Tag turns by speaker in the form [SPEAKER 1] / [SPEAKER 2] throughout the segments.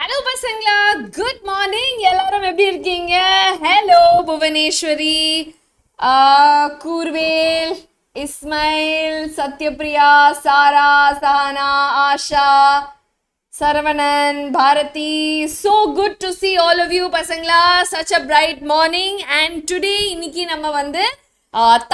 [SPEAKER 1] Hello பசங்களா, good morning. எல்லாரும் எப்படி இருக்கீங்க? ஹலோ புவனேஸ்வரி, கூர்வேல், இஸ்மைல், சத்யபிரியா, சாரா, Sahana, Asha, Saravanan, Bharati. So good to see all of you பசங்களா. Such a bright morning. And today இன்னைக்கு நம்ம வந்து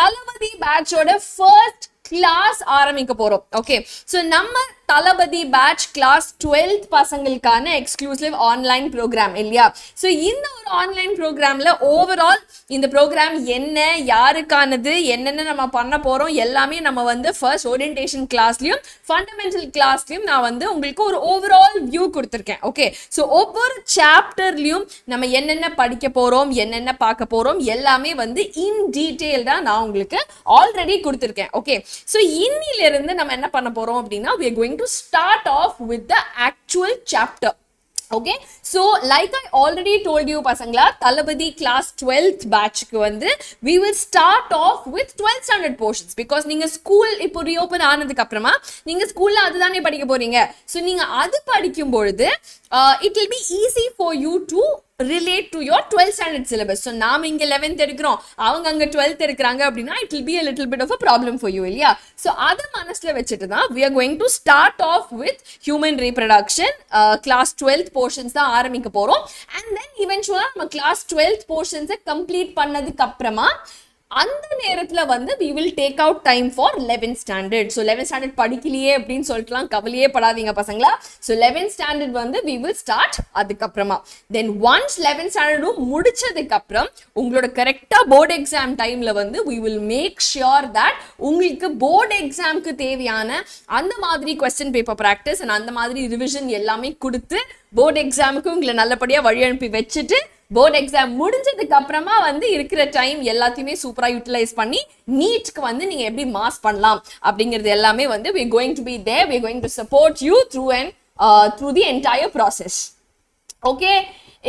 [SPEAKER 1] தளபதி பேட்சோட ஃபர்ஸ்ட் கிளாஸ் ஆரம்பிக்க போறோம். ஓகே, ஸோ நம்ம தளபதி பேட்ச் கிளாஸ் 12th பசங்களுக்கான எக்ஸ்க்ளூசிவ் ஆன்லைன் ப்ரோக்ராம் இல்லையா? ஸோ இந்த ஒரு ஆன்லைன் ப்ரோக்ராம்ல ஓவரால் இந்த ப்ரோக்ராம் என்ன, யாருக்கானது, என்னென்ன நம்ம பண்ண போறோம் எல்லாமே நம்ம வந்து ஃபர்ஸ்ட் ஓரியன்டேஷன் கிளாஸ்லயும் ஃபண்டமெண்டல் கிளாஸ்லயும் நான் வந்து உங்களுக்கு ஒரு ஓவரால் வியூ கொடுத்துருக்கேன். ஓகே, ஸோ ஒவ்வொரு சாப்டர்லயும் நம்ம என்னென்ன படிக்க போறோம், என்னென்ன பார்க்க போறோம் எல்லாமே வந்து இன் டீட்டெயில்டா நான் உங்களுக்கு ஆல்ரெடி கொடுத்துருக்கேன். ஓகே, ஸோ இன்னில இருந்து நம்ம என்ன பண்ண போறோம் அப்படின்னா we are going to start off with the actual chapter. Okay, so like I already told you pasangla, Talabadi class 12th batch ku vandu we will start off with 12th standard portions because neenga school ipo reopen aanadukku apprama neenga school la adudane padikka poringa. So neenga adu padikkum poludhu it will be easy for you to relate to your 12th standard syllabus. So naam inga 11th edukrom avanga anga 12th edukranga appadina it will be a little bit of a problem for you illaya. So adha manasla vechittu da we are going to start off with human reproduction class 12th portions da ஆரம்பிக்க போறோம். And then eventually நம்ம class 12th portions complete பண்ணதுக்கு அப்புறமா அந்த நேரத்துல வந்து we will take out time for 11th standard. So 11th standard படிக்கலையே அப்படின்னு சொல்லிட்டுலாம் கவலையே படாதீங்க பசங்களா. So 11th standard வந்து we will start அதுக்கு அப்புறமா. Then once 11th standard முடிச்சதுக்கு அப்புறம் உங்களோட கரெக்டா போர்டு எக்ஸாம் டைம்ல வந்து we will make sure that உங்களுக்கு போர்டு எக்ஸாம்க்கு தேவையான அந்த மாதிரி கொஸ்டின் பேப்பர் பிராக்டிஸ் and அந்த மாதிரி ரிவிஷன் எல்லாமே கொடுத்து போர்டு எக்ஸாமுக்கு உங்களை நல்லபடியா வழி அனுப்பி வச்சுட்டு போர்டு எக்ஸாம் முடிஞ்சதுக்கு அப்புறமா வந்து இருக்கிற டைம் எல்லாத்தையுமே சூப்பரா யூட்டிலைஸ் பண்ணி நீட்க்கு வந்து நீங்க எப்படி மாஸ் பண்ணலாம் அப்படிங்கிறது எல்லாமே வந்து we are going to be there. We are going to support you through the entire process. Okay,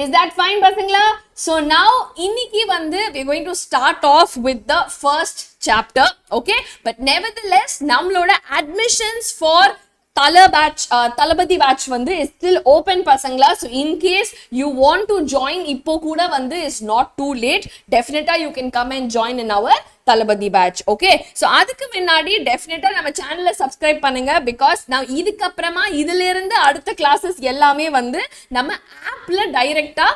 [SPEAKER 1] is that fine pasangla? So now இன்னைக்கு வந்து we are going to start off with the first chapter. Okay, but nevertheless நம்மளோட admissions for Talabadi batch வந்து is still open பசங்களா. So in case you want to join இப்போ கூட வந்து is not too late. Definitely you can come and join in our Talabadi batch. Okay, so அதுக்கு முன்னாடி டெஃபினட்டா நம்ம சேனலை சப்ஸ்கிரைப் பண்ணுங்க because நான் இதுக்கு அப்புறமா இதுல இருந்து அடுத்த கிளாஸஸ் எல்லாமே வந்து நம்ம ஆப்ல டைரக்டா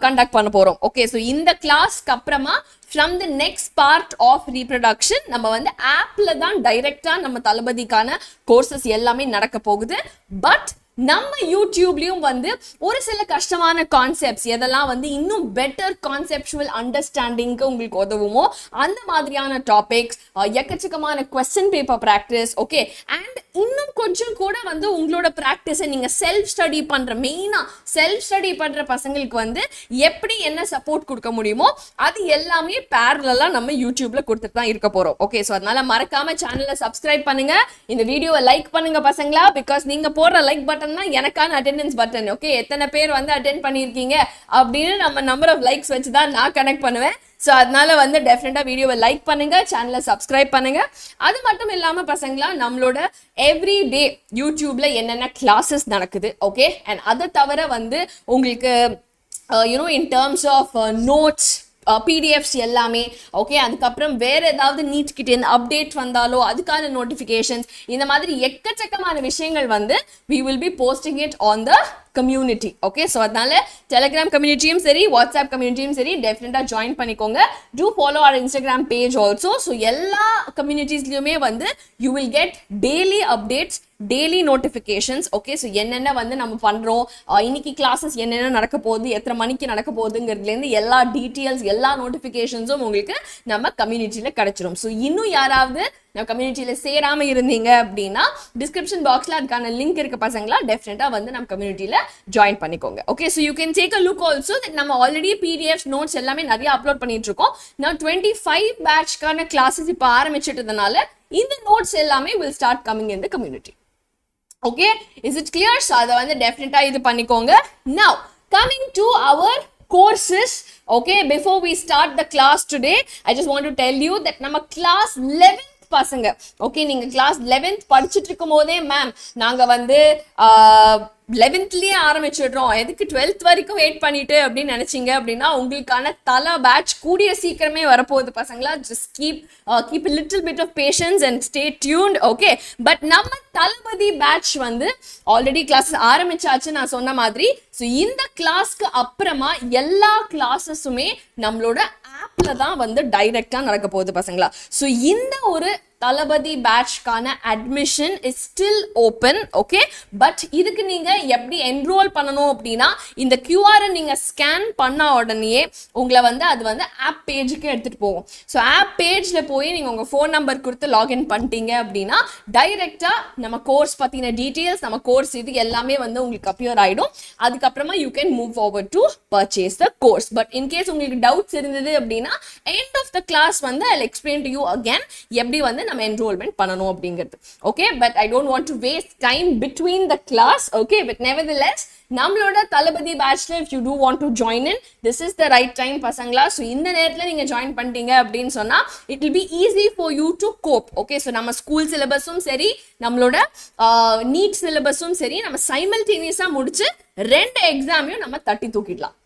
[SPEAKER 1] கண்டக்ட் பண்ண போறோம். ஓகே, so இந்த கிளாஸ்க்கு அப்புறமா from the next part of reproduction நம்ம வந்து ஆப்ல தான் டைரக்டா நம்ம தளபதிக்கான கோர்சஸ் எல்லாமே நடக்க போகுது. பட் நம்ம யூடியூப்லயும் வந்து ஒரு சில கஷ்டமான கான்செப்ட்ஸ் எதெல்லாம் வந்து இன்னும் பெட்டர் கான்செப்சுவல் அண்டர்ஸ்டாண்டிங்க்கு உங்களுக்கு உதவுமோ அந்த மாதிரியான டாபிக்ஸ், எக்கச்சக்கமான question paper practice. Okay, and இன்னும் கொஞ்சம் கூட வந்து உங்களோட பிராக்டிஸை நீங்க செல்ஃப் ஸ்டடி பண்ற மெயினா செல்ஃப் ஸ்டடி பண்ற பசங்களுக்கு வந்து எப்படி என்ன சப்போர்ட் கொடுக்க முடியுமோ அது எல்லாமே பேரலா நம்ம யூடியூப்ல கொடுத்துட்டு தான் இருக்க போறோம். ஓகே, ஸோ அதனால மறக்காம சேனலை சப்ஸ்கிரைப் பண்ணுங்க, இந்த வீடியோவை லைக் பண்ணுங்க பசங்களா. பிகாஸ் நீங்க போடுற லைக் பட்டன் தான் எனக்கான அட்டெண்டன்ஸ் பட்டன். ஓகே, எத்தனை பேர் வந்து அட்டென்ட் பண்ணியிருக்கீங்க அப்படின்னு நம்ம நம்பர் ஆஃப் லைக்ஸ் வச்சு தான் நான் கனெக்ட் பண்ணுவேன். ஸோ அதனால வந்து டெஃபினட்டா வீடியோவை லைக் பண்ணுங்க, சேனலை சப்ஸ்கிரைப் பண்ணுங்க. அது மட்டும் இல்லாம பசங்களா நம்மளோட எவ்ரி டே யூடியூப்ல என்னென்ன கிளாஸஸ் நடக்குது. ஓகே, அண்ட் அதை தவிர வந்து உங்களுக்கு you know in terms of notes PDFs எல்லாமே. ஓகே, அதுக்கப்புறம் வேற ஏதாவது நீட் கிட்ட இருந்து அப்டேட் வந்தாலோ அதுக்கான நோட்டிஃபிகேஷன்ஸ், இந்த மாதிரி எக்கச்சக்கமான விஷயங்கள் வந்து we will be posting it on the community. Okay, so அதனால டெலிகிராம் கம்யூனிட்டியும் சரி வாட்ஸ்அப் கம்யூனிட்டியும் சரி டெஃபினட்டா ஜாயின் பண்ணிக்கோங்க. Do follow our Instagram page also. So எல்லா கம்யூனிட்டிஸ்லயுமே வந்து you will get daily updates, daily notifications. Okay, so என்னென்ன வந்து நம்ம பண்றோம், இன்னைக்கு கிளாஸஸ் என்னென்ன நடக்க போகுது, எத்தனை மணிக்கு நடக்க போகுதுங்கிறதுலேருந்து எல்லா டீட்டெயில்ஸ் எல்லா நோட்டிஃபிகேஷன்ஸும் உங்களுக்கு நம்ம கம்யூனிட்டியில கிடைச்சிரும். ஸோ இன்னும் யாராவது நம்ம கம்யூனிட்டியில சேராம இருந்தீங்க அப்படின்னா டிஸ்கிரிப்ஷன் பாக்ஸ்ல அதுக்கான லிங்க் இருக்கு பசங்களா, டெஃபினட்டா வந்து நம்ம கம்யூனிட்டியில ஜாயின் பண்ணிக்கோங்க. Okay, so you can take a look also. நம்ம ஆல்ரெடி பிடிஎஃப் நோட்ஸ் எல்லாமே நிறைய அப்லோட் பண்ணிட்டு இருக்கோம். நான் 25 பேட்ச்க்கான கிளாஸஸ் இப்போ ஆரம்பிச்சிட்டதுனால இந்த நோட்ஸ் எல்லாமே will start coming in the community. Okay, is it clear? So அதை வந்து டெஃபினட்டா இது பண்ணிக்கோங்க. Now coming to our courses. Okay, before we start the class today, I just want to tell you that நம்ம class 11th பசங்க okay நீங்க class 11th படிச்சுட்டு இருக்கும் போதே மேம் நாங்க வந்து 11th ஆரம்பிச்சிடுறோம் எதுக்கு 12th வரைக்கும் வெயிட் பண்ணிட்டு அப்படின்னு நினைச்சீங்க அப்படின்னா உங்களுக்கான தல பேட்ச் கூடிய சீக்கிரமே வரப்போகுது பசங்களா just keep a little bit of patience and stay tuned okay but நம்ம தளபதி பேட்ச் வந்து ஆல்ரெடி கிளாஸ் ஆரம்பிச்சாச்சு நான் சொன்ன மாதிரி ஸோ இந்த கிளாஸ்க்கு அப்புறமா எல்லா கிளாஸஸுமே நம்மளோட ஆப்ல தான் வந்து டைரக்டா நடக்க போகுது பசங்களா ஸோ இந்த ஒரு தளபதி பேட்ச்க்கான admission is still open okay but இதுக்கு நீங்க எப்படி என்ரோல் பண்ணணும் அப்படின்னா இந்த கியூஆரை நீங்க ஸ்கேன் பண்ண உடனே உங்களை வந்து அது வந்து ஆப் பேஜுக்கு எடுத்துட்டு போகும் ஸோ ஆப் பேஜ்ல போய் நீங்க உங்க ஃபோன் நம்பர் கொடுத்து லாகின் பண்ணிட்டீங்க அப்படின்னா டைரக்டா நம்ம கோர்ஸ் பத்தின டீடைல்ஸ் நம்ம கோர்ஸ் இது எல்லாமே வந்து உங்களுக்கு அப்பியர் ஆயிடும் அதுக்கப்புறமா you can move forward to purchase the course but in case உங்களுக்கு டவுட்ஸ் இருந்தது அப்படின்னா எண்ட் ஆஃப் த கிளாஸ் வந்து I explain to you again எப்படி வந்து நம்ம enrollment பண்ணனும் அப்படிங்கிறது okay but I don't want to waste time between the class okay but nevertheless நம்மளோட தளபதி பேட்ச்ல if you do want to join in this is the right time பசங்களா so இந்த நேரத்துல நீங்க ஜாயின் பண்ணிட்டீங்க அப்படின்னு சொன்னா it will be easy for you to cope okay so நம்ம school சிலபஸும் சரி நம்மளோட நீட் சிலபஸும் சரி நம்ம சைமல்டேனியஸா முடிச்சு ரெண்டு எக்ஸாமையும் நம்ம தட்டி தூக்கிடலாம்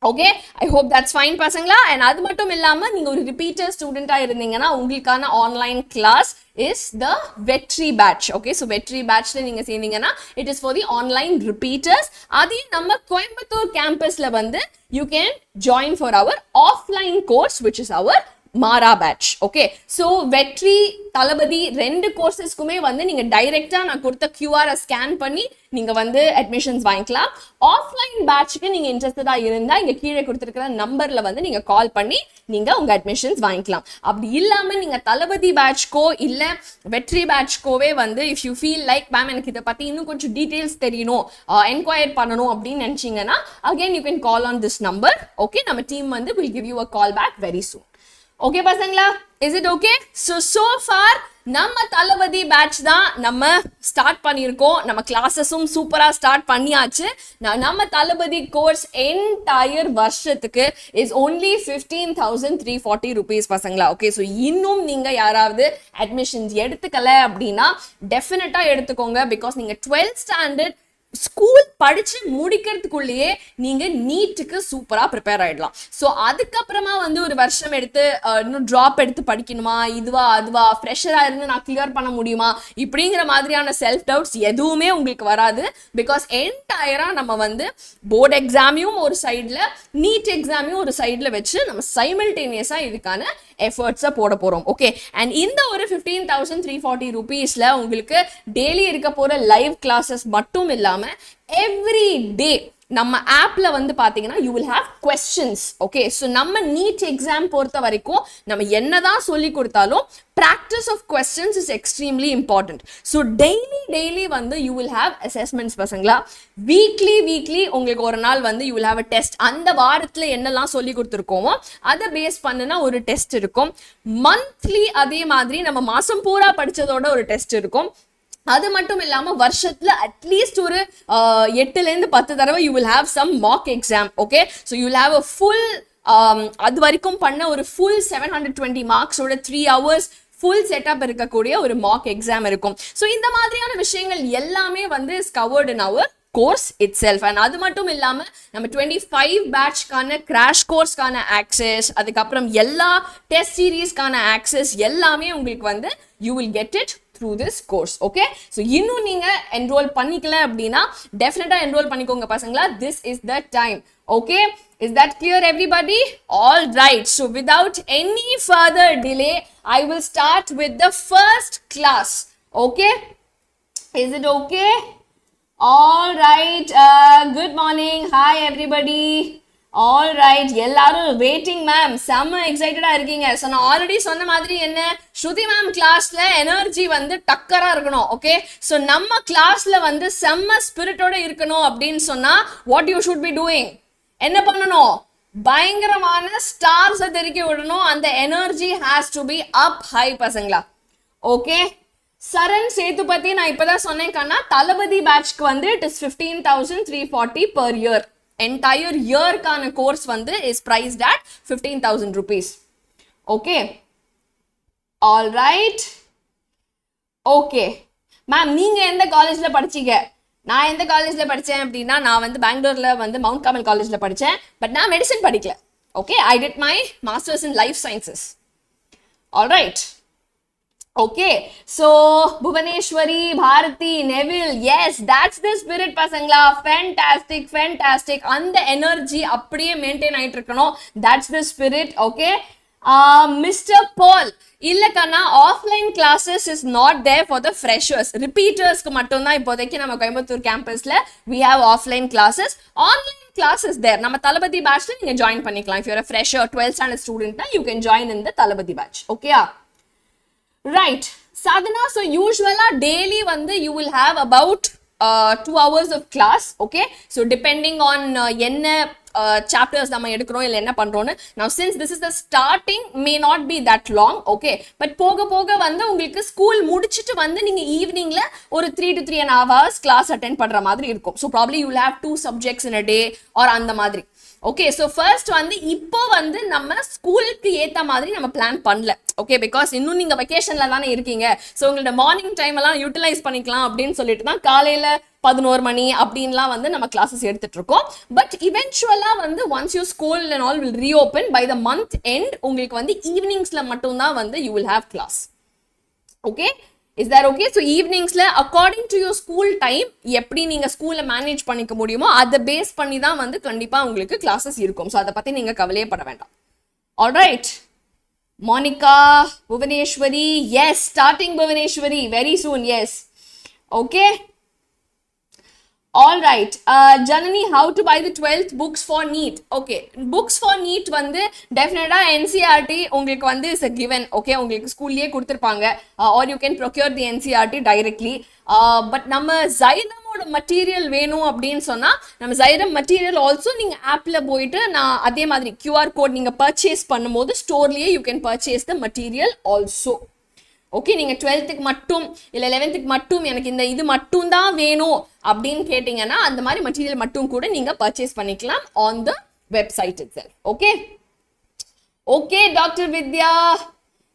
[SPEAKER 1] okay I hope that's fine பசங்களா and அது மட்டும் இல்லாம நீங்க ஒரு ரிப்பீட்டர் ஸ்டூடெண்டா இருந்தீங்கன்னா உங்களுக்கான online class is the vetri batch okay so vetri batchல நீங்க சேர்ந்தீங்கன்னா it is for the online repeaters அதே நம்ம கோயம்புத்தூர் கேம்பஸ்ல வந்து you can join for our offline course which is our மாரா batch okay so Vetri Thalapathy ரெண்டு கோர்சஸ்க்குமே வந்து நீங்க டைரக்டா நான் கொடுத்த கியூஆரை ஸ்கேன் பண்ணி நீங்க வந்து அட்மிஷன்ஸ் வாங்கிக்கலாம் ஆஃப்லைன் பேட்ச்க்கு நீங்க இன்ட்ரெஸ்டடா இருந்தா இங்க கீழே கொடுத்துருக்கிற நம்பர்ல வந்து நீங்க கால் பண்ணி நீங்க உங்க அட்மிஷன்ஸ் வாங்கிக்கலாம் அப்படி இல்லாம நீங்க தளபதி பேட்ச்க்கோ இல்ல வெற்றி பேட்ச்க்கோவே வந்து if you feel like ma'am எனக்கு இதை பத்தி இன்னும் கொஞ்சம் டீடைல்ஸ் தெரியணும் என்கொயர் பண்ணணும் அப்படின்னு நினைச்சீங்கன்னா again you can call on this number okay நம்ம டீம் வந்து will give you a call back very soon okay பசங்களா is it okay so far நம்ம தளபதி பேட்ச் தான் நம்ம ஸ்டார்ட் பண்ணியிருக்கோம் நம்ம கிளாஸஸும் சூப்பரா ஸ்டார்ட் பண்ணியாச்சு நம்ம தளபதி கோர்ஸ் என்டையர் வருஷத்துக்கு இஸ் only 15,340 rupees பசங்களா ஓகே ஸோ இன்னும் நீங்க யாராவது அட்மிஷன்ஸ் எடுத்துக்கல அப்படின்னா டெஃபினட்டா எடுத்துக்கோங்க பிகாஸ் நீங்க 12th ஸ்டாண்டர்ட் ஸ்கூல் படிச்சு முடிக்கிறதுக்குள்ளேயே நீங்க நீட்டுக்கு சூப்பரா ப்ரிப்பேர் ஆயிடலாம் ஸோ அதுக்கப்புறமா வந்து ஒரு வருஷம் எடுத்து இன்னும் ட்ராப் எடுத்து படிக்கணுமா இதுவா அதுவா ஃப்ரெஷரா இருந்து நான் கிளியர் பண்ண முடியுமா இப்படிங்கிற மாதிரியான செல்ஃப் டவுட்ஸ் எதுவுமே உங்களுக்கு வராது பிகாஸ் என்டையரா நம்ம வந்து போர்டு எக்ஸாமையும் ஒரு சைட்ல நீட் எக்ஸாமையும் ஒரு சைட்ல வச்சு நம்ம சைமல்டேனியஸா இதுக்கான எஃபர்ட்ஸை போட போறோம் ஓகே அண்ட் இந்த ஒரு 15,340 rupeesல உங்களுக்கு டெய்லி இருக்க போற லைவ் கிளாஸஸ் மட்டும் இல்லாம எவ்ரி டே நம்ம ஆப்ல வந்து பாத்தீங்கன்னா you will have questions okay so நம்ம நீட் எக்ஸாம் பொறுத்த வரைக்கும் நம்ம என்னதான் சொல்லி கொடுத்தாலும் practice of questions is extremely important so daily வந்து யூ வில் ஹேவ் அசஸ்மெண்ட்ஸ் பசங்களா வீக்லி உங்களுக்கு ஒரு நாள் வந்து you will have a test அந்த வாரத்தில் என்னெல்லாம் சொல்லி கொடுத்துருக்கோமோ அதை பேஸ் பண்ணுனா ஒரு டெஸ்ட் இருக்கும் மந்த்லி அதே மாதிரி நம்ம மாசம் பூரா படிச்சதோட ஒரு டெஸ்ட் இருக்கும் அது மட்டும் இல்லாம வருஷத்துல அட்லீஸ்ட் ஒரு 8-10 தடவை you will have some mock exam okay so you will have a full அது வரைக்கும் பண்ண ஒரு ஃபுல் 720 மார்க்ஸோட 3 hours ஃபுல் செட்டப் இருக்கக்கூடிய ஒரு மாக் எக்ஸாம் இருக்கும் ஸோ இந்த மாதிரியான விஷயங்கள் எல்லாமே வந்து is covered in our course itself and அது மட்டும் இல்லாம நம்ம 25 பேட்ச்க்கான கிராஷ் கோர்ஸ்க்கான ஆக்சஸ் அதுக்கப்புறம் எல்லா டெஸ்ட் சீரீஸ்க்கான ஆக்சஸ் எல்லாமே உங்களுக்கு வந்து you will get it through this course okay so இன்னும் நீங்க enroll பண்ணிக்கல அப்படினா டெஃபினட்டா enroll பண்ணிக்கோங்க பசங்களா this is the time okay is that clear everybody all right so without any further delay I will start with the first class okay is it okay all right good morning hi everybody all right எல்லாரும் waiting ma'am செம்ம எக்ஸைட்டடா இருக்கீங்க so நான் already சொன்ன மாதிரி என்ன ஸ்ருதி ma'am கிளாஸ்ல energy வந்து டக்கரா இருக்கணும் ஓகே ஸோ நம்ம கிளாஸ்ல வந்து செம்ம ஸ்பிரிட்டோட இருக்கணும் அப்படின்னு சொன்னா what you should be doing என்ன பண்ணணும் பயங்கரமான ஸ்டார்ஸை தெறிக்க விடணும் அந்த energy has to be up high பசங்களா ஓகே சரண் சேதுபதி நான் இப்பதான் சொன்னேன் கண்ணா தளபதி பேட்ச்க்கு வந்து it is 15,340 per year entire year கான கோர்ஸ் வந்து is priced at 15,000 rupees okay All right. Okay. Ma'am, நீங்க எந்த காலேஜ்ல படிச்சீங்க? நான் எந்த காலேஜ்ல படிச்சேன் அப்படின்னா நான் வந்து பெங்களூர்ல வந்து மவுண்ட் கார்மல் காலேஜ்ல படிச்சேன். பட் நான் மெடிசன் படிக்கல. Okay, I did my masters in life sciences. All right. Okay, so Bhuvaneshwari, Bharati, Neville, yes, that's the spirit pasangla. Fantastic, fantastic. And the energy அப்படியே maintain ஆயிட்டு இருக்கணும். That's the spirit. Okay. Mr. Paul, இல்லக்கண்ணா offline classes is not there for the freshers. Repeatersக்கு மட்டும் தான் இப்போதைக்கு நம்ம Coimbatore கேம்பஸ்ல we have offline classes. Online classes there. நம்ம தளபதி batchல நீங்க join பண்ணிக்கலாம். If you're a fresher 12th standard student, you can join in the Thalapathy batch. Okay? Right. Sadhana, so usually daily வந்து you will have about 2 hours of class. Okay? So depending on என்ன chapters நம்ம எடுக்கிறோம் இல்ல என்ன பண்றோம்னு. Now since this is the starting may not be that long. Okay? But போக போக வந்து உங்களுக்கு ஸ்கூல் முடிச்சிட்டு வந்து நீங்க ஈவினிங்ல ஒரு 3 to 3.5 hours class attend பண்ற மாதிரி இருக்கும். So probably you will have 2 subjects in a day or அந்த மாதிரி. ஓகே ஸோ ஃபர்ஸ்ட் வந்து இப்போ வந்து நம்ம ஸ்கூலுக்கு ஏற்ற மாதிரி நம்ம பிளான் பண்ணல. ஓகே பிகாஸ் இன்னும் நீங்கள் வெக்கேஷன்ல தானே இருக்கீங்க. ஸோ உங்களோட மார்னிங் டைம் எல்லாம் யூட்டிலைஸ் பண்ணிக்கலாம் அப்படின்னு சொல்லிட்டு தான் காலையில் 11 மணி அப்படின்லாம் வந்து நம்ம கிளாஸஸ் எடுத்துட்டு இருக்கோம். பட் இவென்ச்சுவலா வந்து once you school and all will reopen by the month end உங்களுக்கு வந்து ஈவினிங்ஸ்ல மட்டும்தான் வந்து you will have class. Okay, is that okay? So evenings-ல according to your school time எப்படி நீங்க ஸ்கூல்ல மேனேஜ் பண்ணிக்க முடியுமோ அதை பேஸ் பண்ணி தான் வந்து கண்டிப்பா உங்களுக்கு கிளாஸஸ் இருக்கும். ஸோ அதை பத்தி நீங்க கவலையே பட வேண்டாம். All right. Monica, Bhuvaneshwari, yes, starting Bhuvaneshwari very soon, yes. Okay. All right. Janani, how to buy the 12th books for NEET? Okay, books for NEET வந்து definitely NCERT உங்களுக்கு வந்து is a given. Okay, உங்களுக்கு ஸ்கூல்லயே கொடுத்திருப்பாங்க or you can procure the NCERT directly. But நம்ம Xylemோட material வேணும் அப்படின்னு சொன்னா நம்ம Xylem மெட்டீரியல் ஆல்சோ நீங்க ஆப்ல போயிட்டு நான் அதே மாதிரி QR கோட் நீங்க பர்ச்சேஸ் பண்ணும்போது ஸ்டோர்லயே you can purchase the material also. Okay, நீங்க 12th மட்டும் இல்ல 11th மட்டும் எனக்கு இந்த இது மட்டும் தான் வேணும் அப்படின்னு கேட்டீங்கன்னா அந்த மாதிரி மெட்டீரியல் மட்டும் கூட நீங்க பர்ச்சேஸ் பண்ணிக்கலாம் on the website itself. Okay okay doctor Vidya,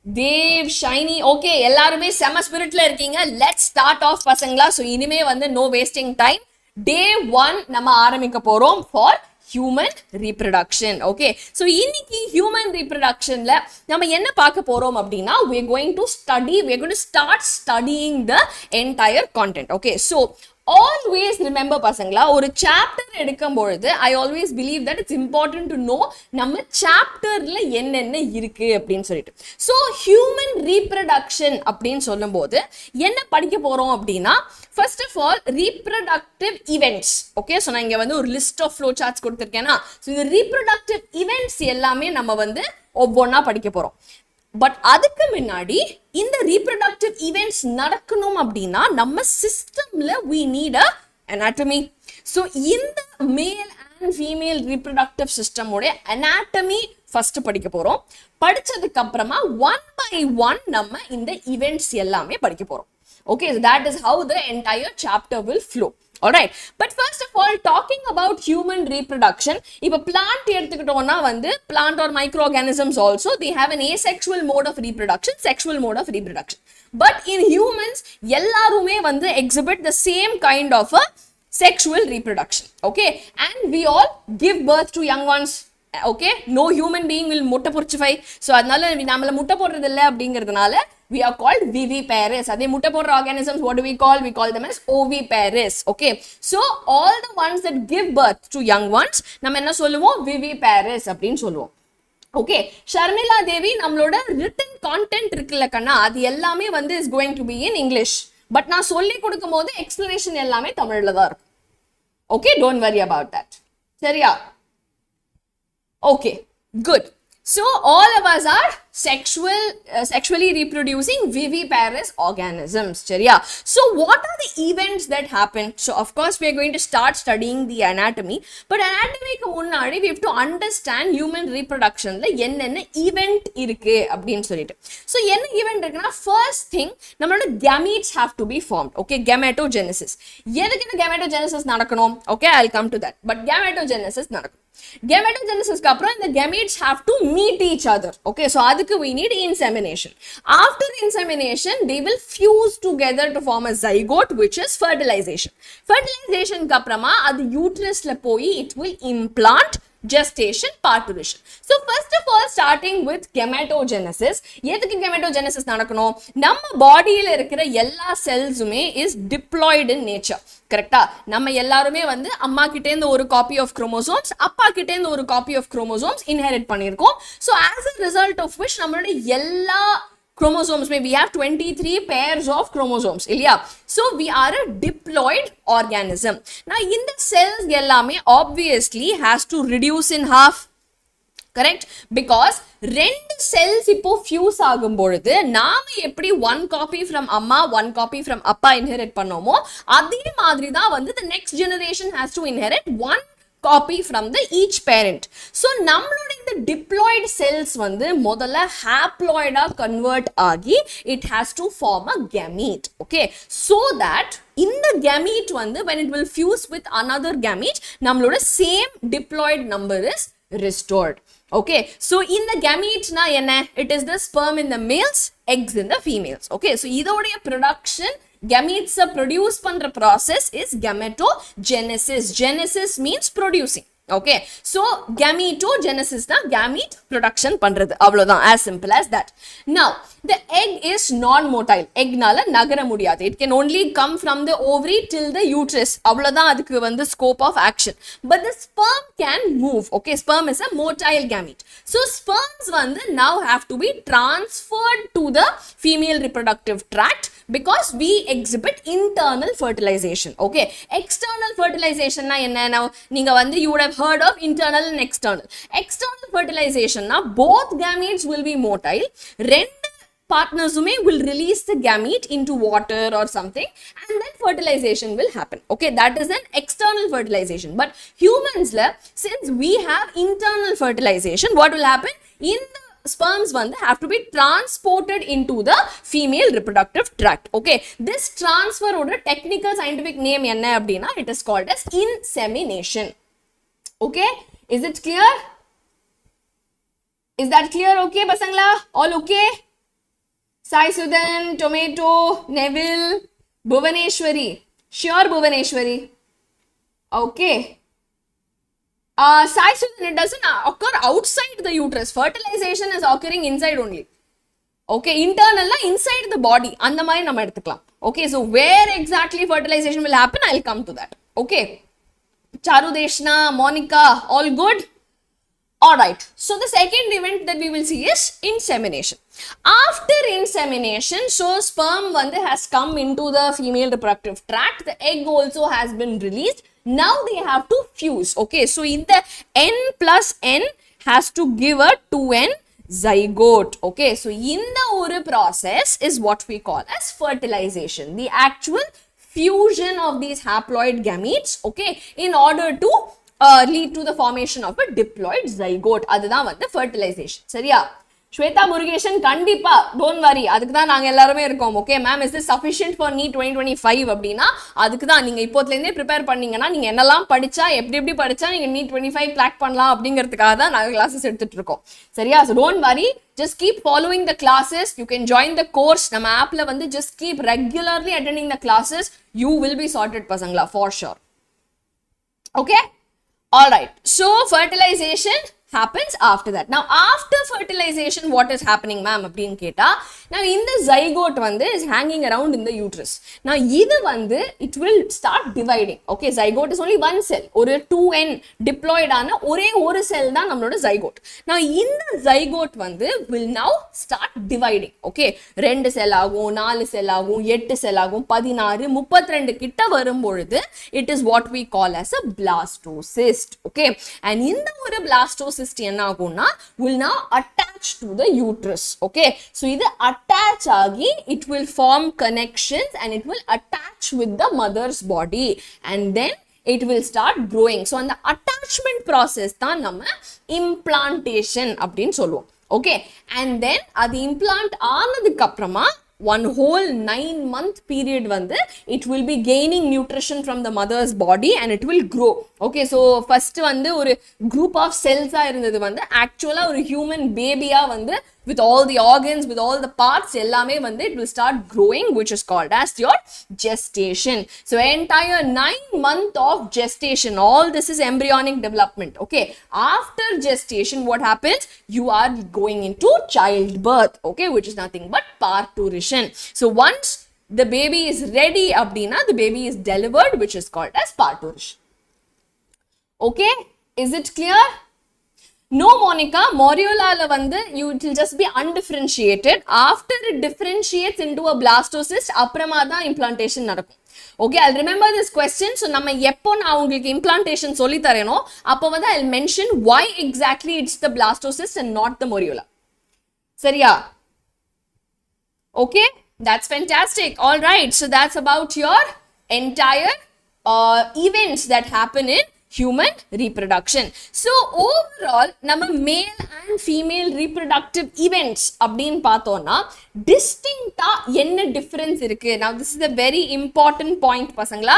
[SPEAKER 1] Dev, Shiny, okay எல்லாருமே செம ஸ்பிரிட்ல இருக்கீங்க. லெட்ஸ் ஸ்டார்ட் ஆஃப் பசங்களா. ஸோ இனிமே வந்து நோ வேஸ்டிங் டைம். Day 1 நம்ம ஆரம்பிக்க போறோம் for human reproduction. Okay, so இன்னைக்கு human reproductionல நம்ம என்ன பார்க்க போறோம் அப்படின்னா we're going to start studying the entire content. Okay, so always remember பசங்களா, ஒரு சாப்டர் எடுக்கும் பொழுது I always believe that it's important to know நம்ம சாப்டர்ல என்னென்ன இருக்கு அப்படின்னு சொல்லிட்டு. So human reproduction அப்படின்னு சொல்லும் போது என்ன படிக்க போறோம் அப்படின்னா first of all reproductive events. Okay, so நான் இங்க வந்து ஒரு list of flow charts கொடுத்திருக்கேனா. So இந்த reproductive events எல்லாமே நம்ம வந்து ஒவ்வொன்னா படிக்க போறோம். பட் அதுக்கு முன்னாடி இந்த ரீப்ரொடக்டிவ் ஈவெண்ட்ஸ் நடக்கணும் அப்படின்னா நம்ம சிஸ்டம்ல we need a anatomy. So இந்த மேல் அண்ட் ஃபீமேல் ரீப்ரொடக்டிவ் சிஸ்டமோட anatomy ஃபர்ஸ்ட் படிக்க போறோம். படிச்சதுக்கு அப்புறமா 1 by 1 நம்ம இந்த ஈவெண்ட்ஸ் எல்லாமே படிக்க போறோம். Okay, so that is how the entire chapter will flow. Alright, but first of all talking about human reproduction, if a plant எடுத்துக்கிட்டோம்னா வந்து plant or microorganisms also they have an asexual mode of reproduction, sexual mode of reproduction. But in humans எல்லாருமே வந்து exhibit the same kind of a sexual reproduction. Okay, and we all give birth to young ones. Okay, no human being will முட்டை பொறிச்சிஃபை. So அதனால நம்மள முட்டை போடுறது இல்லை அப்படிங்கிறதுனால we are called viviparous. அதே முட்டை போடுற organisms what do we call them as oviparous. Okay, so all the ones that give birth to young ones நம்ம என்ன சொல்லுவோம், viviparous அப்படின்னு சொல்லுவோம். ஓகே, ஷர்மிளா தேவி, நம்மளோட ரிட்டன் கான்டென்ட் இருக்குல்ல கண்ணா, அது எல்லாமே வந்து is going to be in English. But நான் சொல்லி கொடுக்கும் போது எக்ஸ்பிளனேஷன் எல்லாமே தமிழ்ல தான் இருக்கும். Okay, don't worry about that. சரியா? Okay, good. So all of us are sexually reproducing viviparous organisms. Chariya. So what are the events that happen? So of course we are going to start studying the anatomy. But anatomy ku munnadi we have to understand human reproduction la enna event irukku appdin solittu. So enna event irukna, first thing nammaloda gametes have to be formed. Okay, gametogenesis. Edukku gametogenesis nadakanum? Okay, I'll come to that. But gametogenesis nadakanum. Gametogenesis அப்புறம் the gametes have to meet each other. Okay, so அதுக்கு we need insemination. After insemination, they will fuse together to form a zygote, which is fertilization. Fertilization அப்புறமா அது uterusல போய் it will implant gestation, parturition. So first of all, starting with gametogenesis. எதுக்கு gametogenesis நடக்கணும்? நம்ம பாடியில இருக்கிற எல்லா செல்ஸுமே is diploid in nature. கரெக்டா? நம்ம எல்லாருமே வந்து அம்மா கிட்ட இருந்து ஒரு காப்பி ஆஃப் குரோமோசோம்ஸ், அப்பா கிட்ட இருந்து ஒரு காப்பி ஆஃப் குரோமோசோம்ஸ் இன்ஹெரிட் பண்ணியிருக்கோம். So as a result of which நம்மளோட எல்லா chromosomes may we have 23 pairs of chromosomes இல்லையா? So we are a diploid organism. Now in the cells எல்லாமே obviously has to reduce in half. Correct? Because ரெண்டு cells இப்போ fuse ஆகும் பொழுது நாம எப்படி one copy from அம்மா one copy from அப்பா inherit பண்ணோமோ அதே மாதிரி தான் வந்து the next generation has to inherit one copy from the each parent. So நம்மளோட இந்த diploid cells வந்து முதல்ல haploid convert ஆகி it has to form a gamete. Okay, so that in the gamete வந்து when it will fuse with another gamete நம்மளோட same diploid number is restored. Okay, so in the gamete na enna, it is the sperm in the males, eggs in the females. Okay, so இதோடைய production gametes produce பண்ற process is gametogenesis. Genesis means producing. Okay, so gametogenesis na gamete production பண்றது அவ்வளவுதான், as simple as that. Now the egg is non-motile. egg நால நகர முடியாது. It can only come from the ovary till the uterus. அவ்வளவுதான் அதுக்கு வந்து scope of action. But the sperm can move. Okay, sperm is a motile gamete. So sperms வந்து now have to be transferred to the female reproductive tract because we exhibit internal fertilization. Okay, external fertilization na enna? Now நீங்க வந்து you would have heard of internal and external. External fertilization na both gametes will be motile. ரெண்டு partners will release the gamete into water or something and then fertilization will happen. Okay, that is an external fertilization. But humans la, since we have internal fertilization, what will happen? In the sperms வந்து have to be transported into the female reproductive tract. Okay, this transfer oda technical scientific name enna அப்படினா it is called as insemination. Okay, is it clear? Is that clear? Okay pasangla, all okay? Sai Sudan, Tomato, Neville, Bhuvaneshwari, sure Bhuvaneshwari. Okay, Sai Sudan, it doesn't occur outside the uterus. Fertilization is occurring inside only. Okay, internal la inside the body அந்த மாதிரி நம்ம எடுத்துக்கலாம். Okay, so where exactly fertilization will happen, I'll come to that. Okay, Charu Deshna, Monica, all good? Alright, so the second event that we will see is insemination. After insemination, so sperm has come into the female reproductive tract, the egg also has been released. Now they have to fuse. Okay, so in the n plus n has to give a 2n zygote. Okay, so in the oral process is what we call as fertilization, the actual fusion of these haploid gametes, okay, in order to lead to the formation of a diploid zygote. அதுதான் வந்து fertilization. சரியா? Shweta Murugeshan கண்டிப்பா don't worry, அதுக்கு தான் நாங்க எல்லாரும் இருக்கோம். Okay ma'am, is this sufficient for NEET 2025 அப்படினா அதுக்கு தான் நீங்க இப்போத்துல இருந்தே prepare பண்ணீங்கனா நீங்க என்னெல்லாம் படிச்சா எப்படி படிச்சா நீங்க NEET 25 crack பண்ணலாம் அப்படிங்கிறதுக்காக தான் நாங்க classes எடுத்துட்டு இருக்கோம். சரியா? So don't worry, just keep following the classes. You can join the course. நம்ம ஆப்ல வந்து just keep regularly attending the classes. You will be sorted pasangla for sure. Okay? All right, so fertilization happens after that. Now after fertilization, what is happening ma'am அப்படினு கேட்டா, now in the zygote வந்து is hanging around in the uterus. Now இது வந்து it will start dividing. Okay, zygote is only one cell. ஒரு 2n diploid ஆன ஒரே ஒரு cell தான் நம்மளோட zygote. Now இந்த zygote வந்து will now start dividing. Okay, 2 cell ஆகும், 4 cell ஆகும், 8 cell ஆகும், 16, 32 கிட்ட வரும் பொழுது it is what we call as a blastocyst. Okay, and இந்த ஒரு blastocyst என்ன ஆகும்னா will now attach to the uterus. Okay, so இது attach ஆகி it will form connections and it will attach with the mother's body and then it will start growing. So அந்த attachment process தான் நம்ம implantation அப்படின்னு சொல்லுவோம். Okay, and then அது implant ஆனதுக்கு அப்புறமா one whole 9-month period வந்து it will be gaining nutrition from the mother's body and it will grow. Okay, so first வந்து ஒரு group of cells இருந்தது வந்து actually ஒரு human baby வந்து with all the organs, with all the parts எல்லாமே வந்து it will start growing, which is called as your gestation. So entire 9 months of gestation, all this is embryonic development. Okay, after gestation what happens? You are going into childbirth, okay, which is nothing but parturition. So once the baby is ready abdina, the baby is delivered, which is called as parturition. Okay, is it clear? No, Monica, morula vandu you it will just be undifferentiated. After it differentiates into a blastocyst, aprama da implantation nadakum. Okay, I'll remember this question. So nama eppo na ungalku implantation solli thareno appo vanda I'll mention why exactly it's the blastocyst and not the morula. Sariya? Okay, that's fantastic. All right, so that's about your entire events that happen in human reproduction. So overall நம்ம male and female reproductive events அப்படினு பார்த்தோம்னா டிஸ்டிங்க்டா என்ன difference இருக்கு. Now this is a very important point பசங்களா.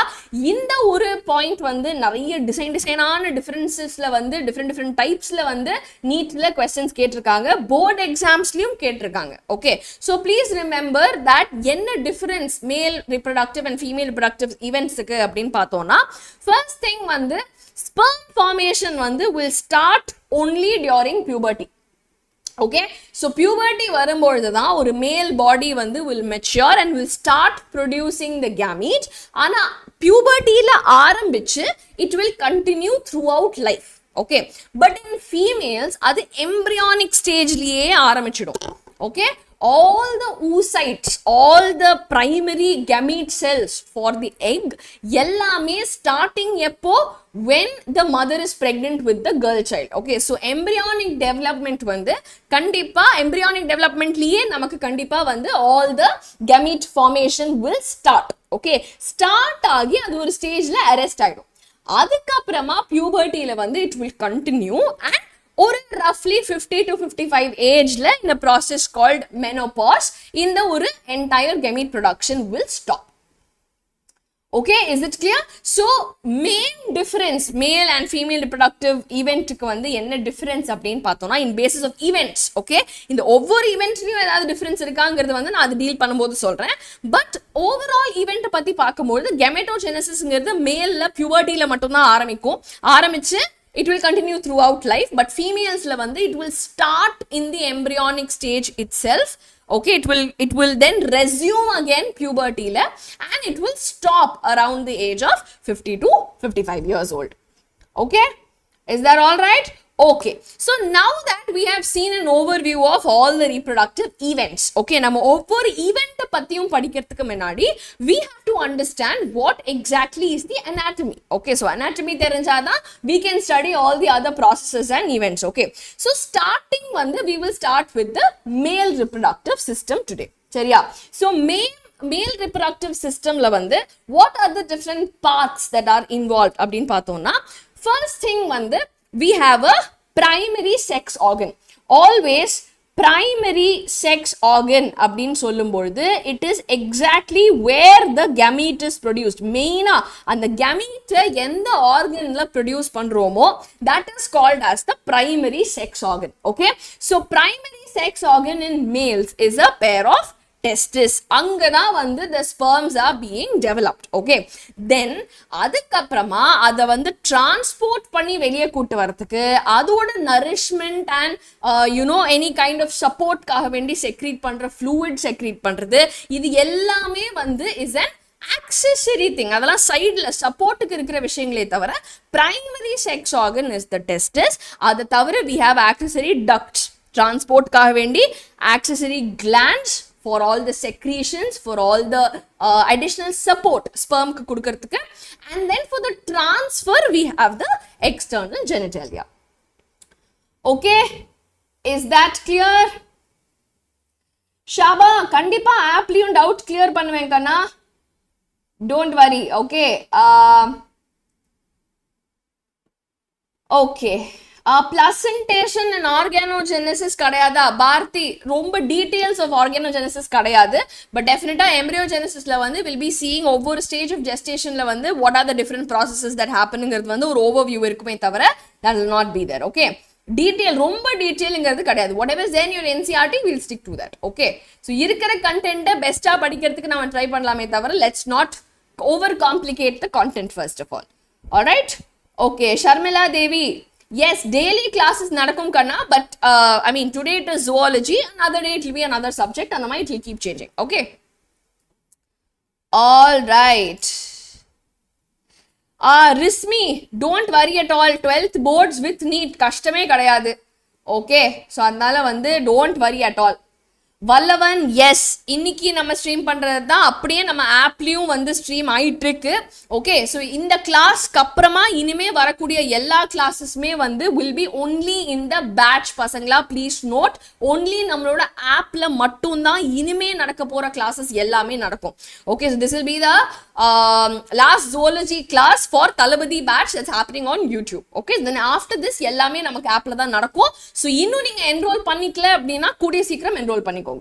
[SPEAKER 1] இந்த ஒரு point வந்து நிறைய டிசைனான டிஃபரன்சஸ்ல வந்து டிஃபரெண்ட் டைப்ஸ்ல வந்து நீட்ல क्वेश्चंस கேட்டிருக்காங்க, போர்ட் எக்ஸாம்ஸ்லயும் கேட்டிருக்காங்க. Okay, so please remember that என்ன டிஃபரன்ஸ் மேல் reproductive and female reproductive eventsக்கு அப்படினு பார்த்தோம்னா first thing வந்து sperm formation வந்து will start only during puberty. Okay, so puberty வரும்பொழுது தான் ஒரு male body வந்து will mature and will start producing the gamete. ஆனா pubertyல ஆரம்பிச்சு it will continue throughout life. Okay, but in females அது embryonic stageலயே ஆரம்பிச்சிடும். Okay, all the oocytes, all the primary gamete cells for the egg எல்லாமே starting எப்போ when the mother is pregnant with the girl child. Okay, so embryonic development வந்து கண்டிப்பா embryonic developmentலயே நமக்கு கண்டிப்பா வந்து all the gamete formation will start. Okay, start ஆகி அது ஒரு ஸ்டேஜ்ல arrest ஆயிடும். அதுக்கப்புறமா pubertyல வந்து it will continue and ஒரு roughly 50 to 55 ageல in a process called menopause இந்த ஒரு entire gamete production will stop. Okay, is it clear? So main difference male and female reproductive event க்கு வந்து என்ன difference அப்படினு பார்த்தோம்னா in basis of events. Okay, இந்த ஒவ்வொரு eventலயும் ஏதாவது difference இருக்காங்கிறது வந்து நான் அது டீல் பண்ணும்போது சொல்றேன். பட் overall event பத்தி பார்க்கும்போது gametogenesisங்கிறது மேல்ல pubertyல மட்டும் தான் ஆரம்பிச்சு it will continue throughout life, but females la vandu it will start in the embryonic stage itself. Okay, it will then resume again puberty la and it will stop around the age of 50 to 55 years old. Okay, is that all right? Okay, so now that we have seen an overview of all the reproductive events, okay, நம்ம ஒவ்வொரு event பத்தியும் படிக்கிறதுக்கு முன்னாடி we have to understand what exactly is the anatomy. Okay, so anatomy தெரிஞ்சாதான் we can study all the other processes and events. Okay, so starting வந்து we will start with the male reproductive system today. சரியா? So male reproductive systemல வந்து what are the different parts that are involved அப்படினு பார்த்தோம்னா first thing வந்து we have a primary sex organ. Always primary sex organ அப்படினு சொல்லும்போது it is exactly where the gamete is produced. மெயினா அந்த gamete எந்த ஆர்கன்ல produce பண்றோமோ that is called as the primary sex organ. Okay, so primary sex organ in males is a pair of testis. அங்கதா வந்து the sperms are being developed. Okay, then அதுக்கப்புறமா அத வந்து transport பண்ணி வெளியே கூட்டு வரதுக்கு அதோட nourishment and any kind of support காக வேண்டி secrete பண்ற fluid secrete பண்றது இது எல்லாமே வந்து is an accessory thing. அதெல்லாம் சைடுல சப்போர்ட்டுக்கு இருக்கிற விஷயங்களே தவிர primary sex organ is the testis. அது தவிர we have accessory ducts, transport காக வேண்டி accessory glands for all the secretions, for all the additional support sperm ku kudukkradhukku, and then for the transfer we have the external genitalia. Okay, is that clear? Shaba kandipa appliyum doubt clear பண்ணுவேன் கண்ணா, don't worry. Okay, okay, Placentation and organogenesis கிடையாதா பாரதி ரொம்ப details of organogenesis கிடையாது but definitely embryogenesisல வந்து will be seeing ஒவ்வொரு stage of gestationல வந்து what are the different processes that happenங்கிறது வந்து ஒரு overview இருக்குமே தவிர that will not be there. Okay, detail ரொம்ப detailங்கிறது கிடையாது. whatever is there in your NCERT we'll stick to that. Okay, so இருக்கிற content பெஸ்டா படிக்கிறதுக்கு நாம ட்ரை பண்ணலாமே தவிர let's not over complicate the content first of all. All right, okay, Sharmila Devi, yes, daily classes nadakum kanna, but I mean today it is zoology, another day it will be another subject, and it will keep changing. Okay, all right. Rismi, don't worry at all, 12th boards with NEET கஷ்டமே கிடையாது. Okay, so அதனால வந்து don't worry at all. Vallavan, yes, இன்னைக்கு நம்ம stream பண்றது தான் அப்படியே நம்ம ஆப்லயும் வந்து ஸ்ட்ரீம் ஆயிட்டு இருக்கு. ஓகே, ஸோ இந்த கிளாஸ்க்கு அப்புறமா இனிமே வரக்கூடிய எல்லா கிளாஸஸுமே வந்து will be only in the batch பசங்களா. ப்ளீஸ் நோட், ஒன்லி நம்மளோட ஆப்ல மட்டும்தான் இனிமே நடக்க போற கிளாஸஸ் எல்லாமே நடக்கும். Okay, so this will be the last zoology class for Thalapathi batch that's happening on YouTube. Okay, then after this எல்லாமே நமக்கு ஆப்ல தான் நடக்கும். ஸோ இன்னும் நீங்க என்ரோல் பண்ணிக்கல அப்படின்னா கூடிய சீக்கிரம் என்ரோல் பண்ணிக்கோங்க.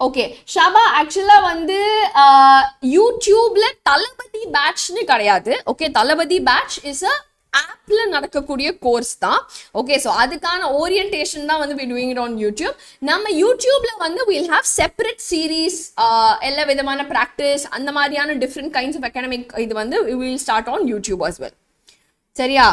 [SPEAKER 1] ஓகே, ஷாபா, ஆக்சுவலா வந்து யூடியூப்ல தளபதி பேட்ச்னு கிடையாது. Okay, Thalapathy batch is a ஆப்ல நடக்கக்கூடிய கோர்ஸ் தான். ஓகே, ஸோ அதுக்கான ஓரியன்டேஷன் தான் வந்து we doing it on YouTube. நம்ம யூடியூப்ல வந்து we'll have separate series, எல்லா விதமான practice அந்த மாதிரியான different kinds of academic இது வந்து we will start on YouTube as well. சரியா?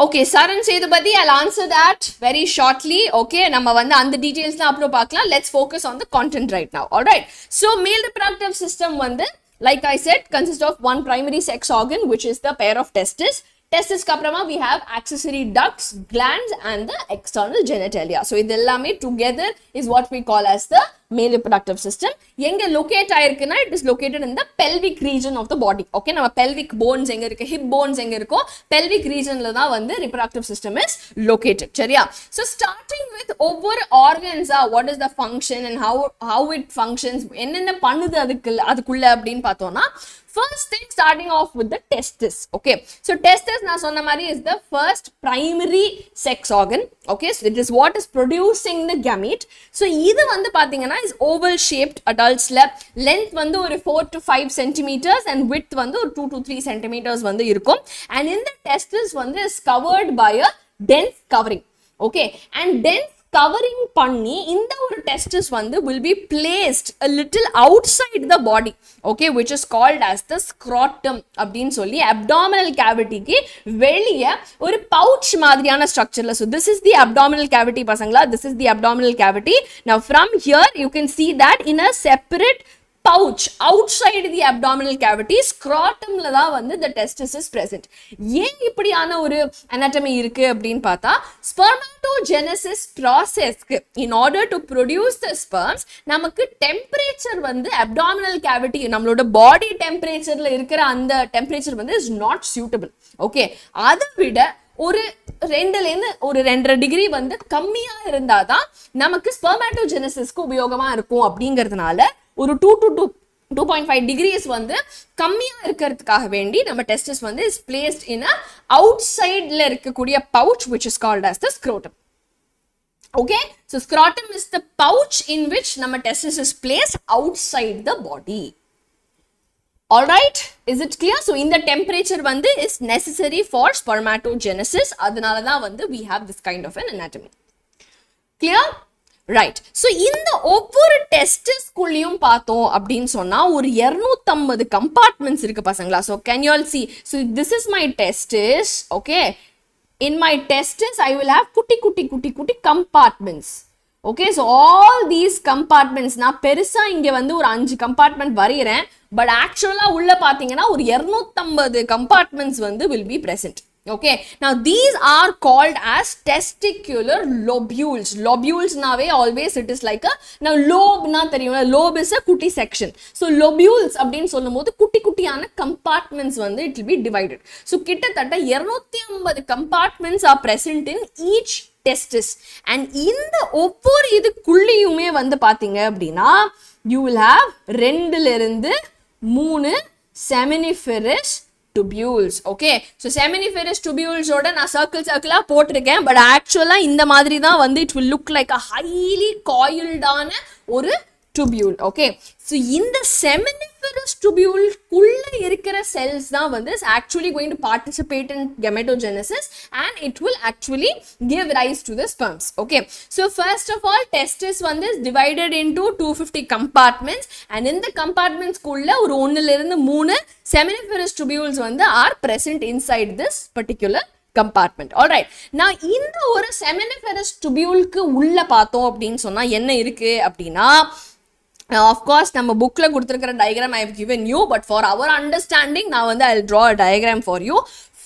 [SPEAKER 1] Okay, Saran Sedupati, I'll answer that very shortly. Okay, நம்ம வந்து அந்த டீடைல்ஸ்லாம் அப்புறம் பார்க்கலாம். Let's focus on the content right now. All right, so male reproductive system வந்து like I said consists of one primary sex organ which is the pair of testes. Testes kaprama we have accessory ducts, glands and the external genitalia. So idellame together is what we call as the male reproductive system. Enga locate aayirukna, it is located in the pelvic region of the body. Okay, nama pelvic bones enga irukku, hip bones enga irukko, pelvic region la da vandu reproductive system is located. Seriya? So starting with over organs, what is the function and how it functions, enna pannudhu adukulla appdin pathona. First thing, starting off with the testis. Okay, so testis na sonna mari is the first primary sex organ. Okay, so it is what is producing the gamete. So idu vandu pathina is oval shaped. Adults la length vandu or 4 to 5 centimeters and width vandu 2 to 3 centimeters vandu irukum, and in the testis vandu is covered by a dense covering. Okay, and dense covering பண்ணி இந்த ஒரு testis வந்து will be placed a little outside the body. Okay, which is called as the scrotum அப்படின்னு சொல்லி abdominal cavityக்கு வெளியே ஒரு pouch மாதிரியான structureல. So this is the abdominal cavity பசங்களா, this is the abdominal cavity. Now from here you can see that in a separate pouch outside the abdominal cavity, scrotum la da vandu the testis is present. ஏன் இப்படியான ஒரு anatomy இருக்கு அப்படினு பார்த்தா, spermatogenesis process in order to produce the sperms நமக்கு temperature வந்து abdominal cavity நம்மளோட body temperatureல இருக்கிற அந்த temperature வந்து is not suitable. Okay, அதை விட ஒரு 2லேருந்து ஒரு 2.5 டிகிரி வந்து கம்மியா இருந்தாதான் நமக்கு ஸ்பெர்மாட்டோஜெனசிஸ்க்கு உபயோகமா இருக்கும். அப்படிங்கிறதுனால ஒரு 2 to 2.5 degrees வந்து கம்மியா இருக்கிறதுக்காக வேண்டி நம்ம டெஸ்டிஸ் வந்து is placed in a outsideல இருக்கக்கூடிய pouch which is called as the scrotum. Okay, so scrotum is the pouch in which நம்ம testis is placed outside the body. All right, is it clear? So in the temperature வந்து is necessary for spermatogenesis, அதனால தான் வந்து we have this kind of an anatomy. Clear? Right. So இந்த ஒவ்வொரு டெஸ்டிஸ்குள்ளேயும் பார்த்தோம் அப்படின்னு சொன்னா ஒரு 250 compartments இருக்கு பசங்களா. So can you all see? So this is my testis. Okay, in my testis I will have குட்டி compartments. Okay, so all these compartments நான் பெருசா இங்க வந்து ஒரு 5 compartment வரையறேன், but actually உள்ள பாத்தீங்கன்னா ஒரு 250 compartments வந்து will be present. Okay, now these are called as testicular lobules. Lobules nave always it is like a, now lobe na theriyum, lobe is a kutti section. So lobules அப்படினு சொல்லும்போது குட்டியான compartments வந்து it will be divided. So கிட்டத்தட்ட 250 compartments are present in each testis, and இந்த ஒவ்வொரு இதுக்குள்ளேயுமே வந்து பாத்தீங்க அப்படின்னா you will have 2 ல இருந்து 3 seminiferous tubules. Okay, so seminiferous tubules oda na circle ah potiruken, but actually இந்த மாதிரி தான் வந்து it will look like a highly coiled ஆன ஒரு tubule. Okay, so இந்த seminiferous tubule குள்ள இருக்கிற cells தான் வந்து is actually going to participate in gametogenesis and it will actually give rise to the sperms. Okay, so first of all testis வந்து is divided into 250 compartments and in the compartments குள்ள ஒரு 1 ல இருந்து 3 seminiferous tubules வந்து are present inside this particular compartment. All right, now இந்த ஒரு seminiferous tubule க்கு உள்ள பார்த்தோம் அப்படினு சொன்னா என்ன இருக்கு அப்படினா, now, of course, நம்ம bookல கொடுத்திருக்கிற diagram I have given you, but for our understanding, now I'll draw a diagram for you.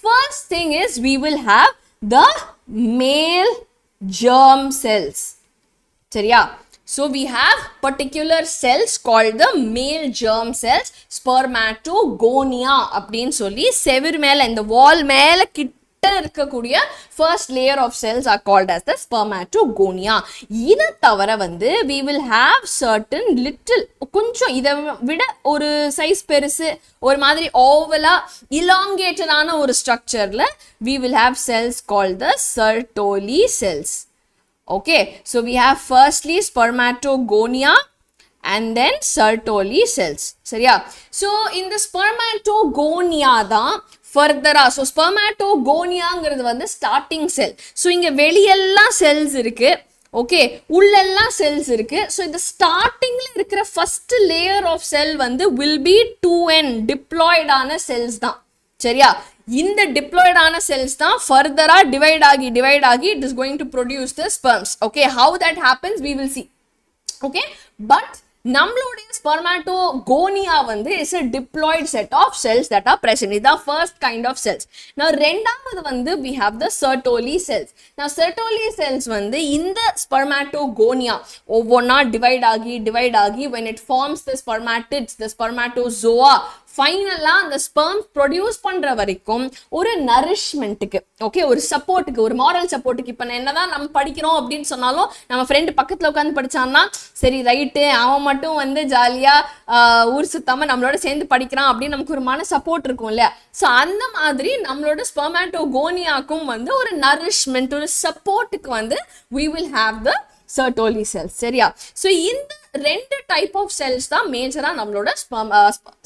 [SPEAKER 1] First thing is we will have the male germ cells. சரியா? So we have particular cells called the male germ cells, spermatogonia அப்படினு சொல்லி செவுர் மேல இந்த wall மேல இருக்கக்கூடிய first layer of cells are called as the spermatogonia. இத தவிர வந்து we will have certain little கொஞ்சம் இத விட ஒரு சைஸ் பெருசு ஒரு மாதிரி ஓவலா elongated ஆன ஒரு ஸ்ட்ரக்சர்ல we will have cells called the Sertoli cells. Okay, so we have firstly spermatogonia and then Sertoli cells. சரியா? So in the spermatogonia தான் further-ஆ, so spermatogonia-ங்கிறது வந்து starting cell. So இங்க வெளியெல்லாம் cells இருக்கு. Okay, உள்ளெல்லாம் cells இருக்கு. So இந்த starting-ல இருக்கிற first layer of cell வந்து will be 2n diploid ஆன cells தான். சரியா? இந்த diploid ஆன cells தான் further-ஆ divide ஆகி it is going to produce the sperms. Okay, how that happens we will see. Okay, but நம்மளுடைய spermatogonia வந்து is a diploid set of cells that are present. இது தான் first kind of cells. Now ரெண்டாவது வந்து we have the Sertoli cells. Now Sertoli cells வந்து இந்த spermatogonia ஒவ்வொன்னா divide ஆகி when it forms the spermatids, the spermatozoa, ஃபைனலா அந்த ஸ்பெர்ம்ஸ் ப்ரொடியூஸ் பண்ற வரைக்கும் ஒரு நரிஷ்மெண்ட்டுக்கு, ஓகே, ஒரு சப்போர்ட்டுக்கு, ஒரு மாரல் சப்போர்ட்டுக்கு. இப்போ என்னதான் நம்ம படிக்கிறோம் அப்படின்னு சொன்னாலும் நம்ம ஃப்ரெண்டு பக்கத்துல உட்காந்து படிச்சான்னா சரி ரைட்டு அவன் மட்டும் வந்து ஜாலியா ஊர் சுத்தாம நம்மளோட சேர்ந்து படிக்கிறான் அப்படின்னு நமக்கு ஒரு மன சப்போர்ட் இருக்கும் இல்லையா? ஸோ அந்த மாதிரி நம்மளோட ஸ்பெர்மாட்டோகோனியாக்கும் வந்து ஒரு நரிஷ்மெண்ட், ஒரு சப்போர்ட்டுக்கு வந்து we will have the Sertoli cells. சரியா? ஸோ இந்த ரெண்டு டைப் ஆஃப் செல்ஸ் தான் மேஜரா நம்மளோட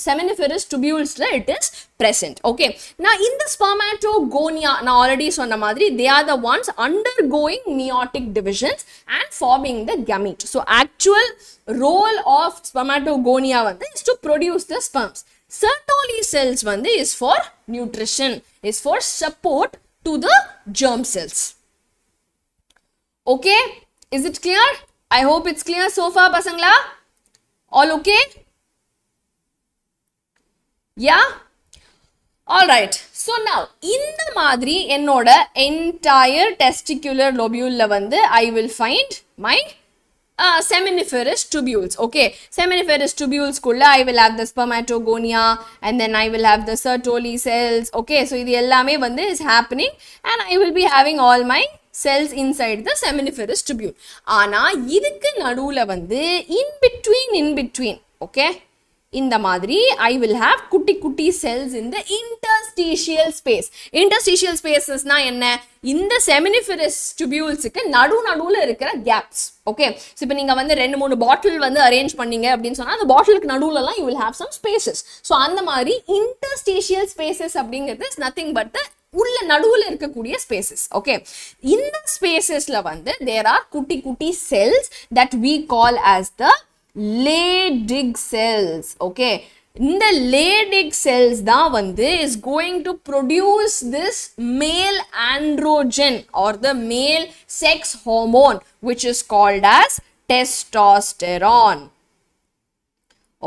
[SPEAKER 1] seminiferous tubulesல it is present. Okay, நான் இந்த spermatogonia நான் ஆல்ரெடி சொன்ன மாதிரி they are the ones undergoing meiotic divisions and forming the gamete. So actual role of spermatogonia வந்து is to produce the sperms. Sertoli cells வந்து is for nutrition, is for support to the germ cells. Okay, is it clear? I hope it's clear so far, pasangla. All okay? Yeah? All right. So now, இந்த மாதிரி என்னோட entire testicular lobule வந்து I will find my seminiferous tubules. Okay, seminiferous tubules kulla I will have the spermatogonia and then I will have the Sertoli cells. Okay, so இது எல்லாமே வந்து is happening and I will be having all my cells inside the seminiferous tubule. ஆனா இதுக்கு நடுவுல வந்து in between, okay, இந்த மாதிரி I will have குட்டி cells in the interstitial space. Interstitial spaces na என்ன? இந்த seminiferous tubulesக்கு நடுவுல இருக்கிற gaps. Okay, so இப்போ நீங்க வந்து 2-3 பாட்டில் வந்து அரேஞ்ச் பண்ணீங்க அப்படின்னு சொன்னா அந்த பாட்டிலுக்கு நடுவுலலாம் you will have some spaces. So அந்த மாதிரி interstitial spaces அப்படிங்கிறது is nothing but the உள்ள நடுவுல இருக்கக்கூடிய spaces. Okay, இந்த spacesல வந்து there are குட்டி cells that we call as the Leydig cells. Okay, இந்த Leydig cells தான் வந்து is going to produce this male androgen or the male sex hormone which is called as testosterone.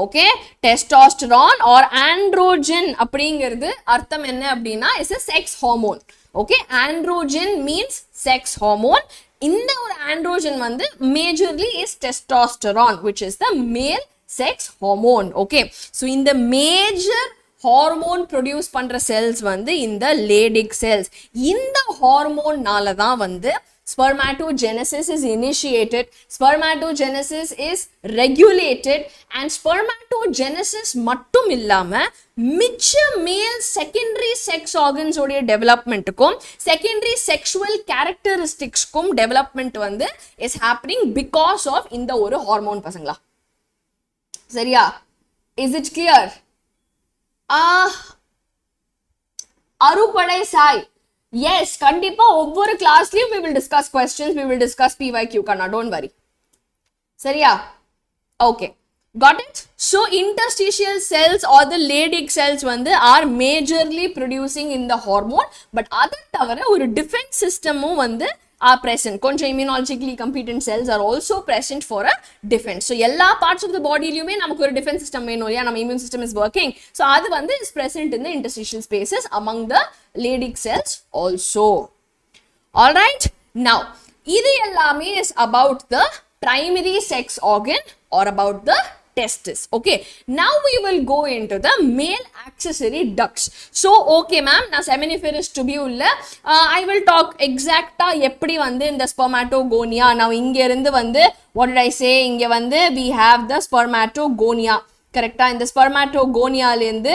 [SPEAKER 1] Okay, testosterone or androgen அப்படிங்கிறது அர்த்தம் என்ன அப்படின்னா is a sex hormone. Okay, androgen means sex hormone. இந்த ஒரு androgen வந்து majorly is testosterone which is the male sex hormone. Okay, so இந்த major hormone produce பண்ற cells வந்து இந்த Leydig cells. இந்த hormone நால தான் வந்து Spermatogenesis is initiated, spermatogenesis is regulated, and spermatogenesis mattum illama மிச்ச மேல் செகண்டரி செக்ஸ் ஆர்கன்ஸ் உடைய டெவலப்மெண்ட்டுக்கும் செகண்டரி செக்ஷுவல் கேரக்டரிஸ்டிக்ஸ்க்கும் டெவலப்மெண்ட் வந்து இஸ் ஹேப்பனிங் பிகாஸ் ஆஃப் இந்த ஒரு ஹார்மோன் பசங்களா. சரியா? Is it clear? அறுபடை சாய், எஸ் கண்டிப்பா ஒவ்வொரு கிளாஸ்லயும் we will discuss questions, we will discuss PYQ Kanna, don't worry. சரியா? Okay. Got it? So interstitial cells or the Leydig cells வந்து are majorly producing in the hormone, but other தவிர ஒரு defense systemமும் வந்து are present. கொஞ்சம் immunologically competent cells are also present for a defense. So எல்லா parts of the bodyலயுமே நமக்கு ஒரு defense system வேணும் இல்லையா, நம்ம immune system is working. So அது வந்து is present in the interstitial spaces among the Leydig cells also. Alright, now இது எல்லாமே is about the primary sex organ or about the testis. Okay, now we will go into the male accessory ducts. So okay ma'am, na seminiferous tubule I will talk exacta eppadi vandu in the spermatogonia. Now inge irundhu vandu what did I say, inge vandu we have the spermatogonia, correct? In the spermatogonia lende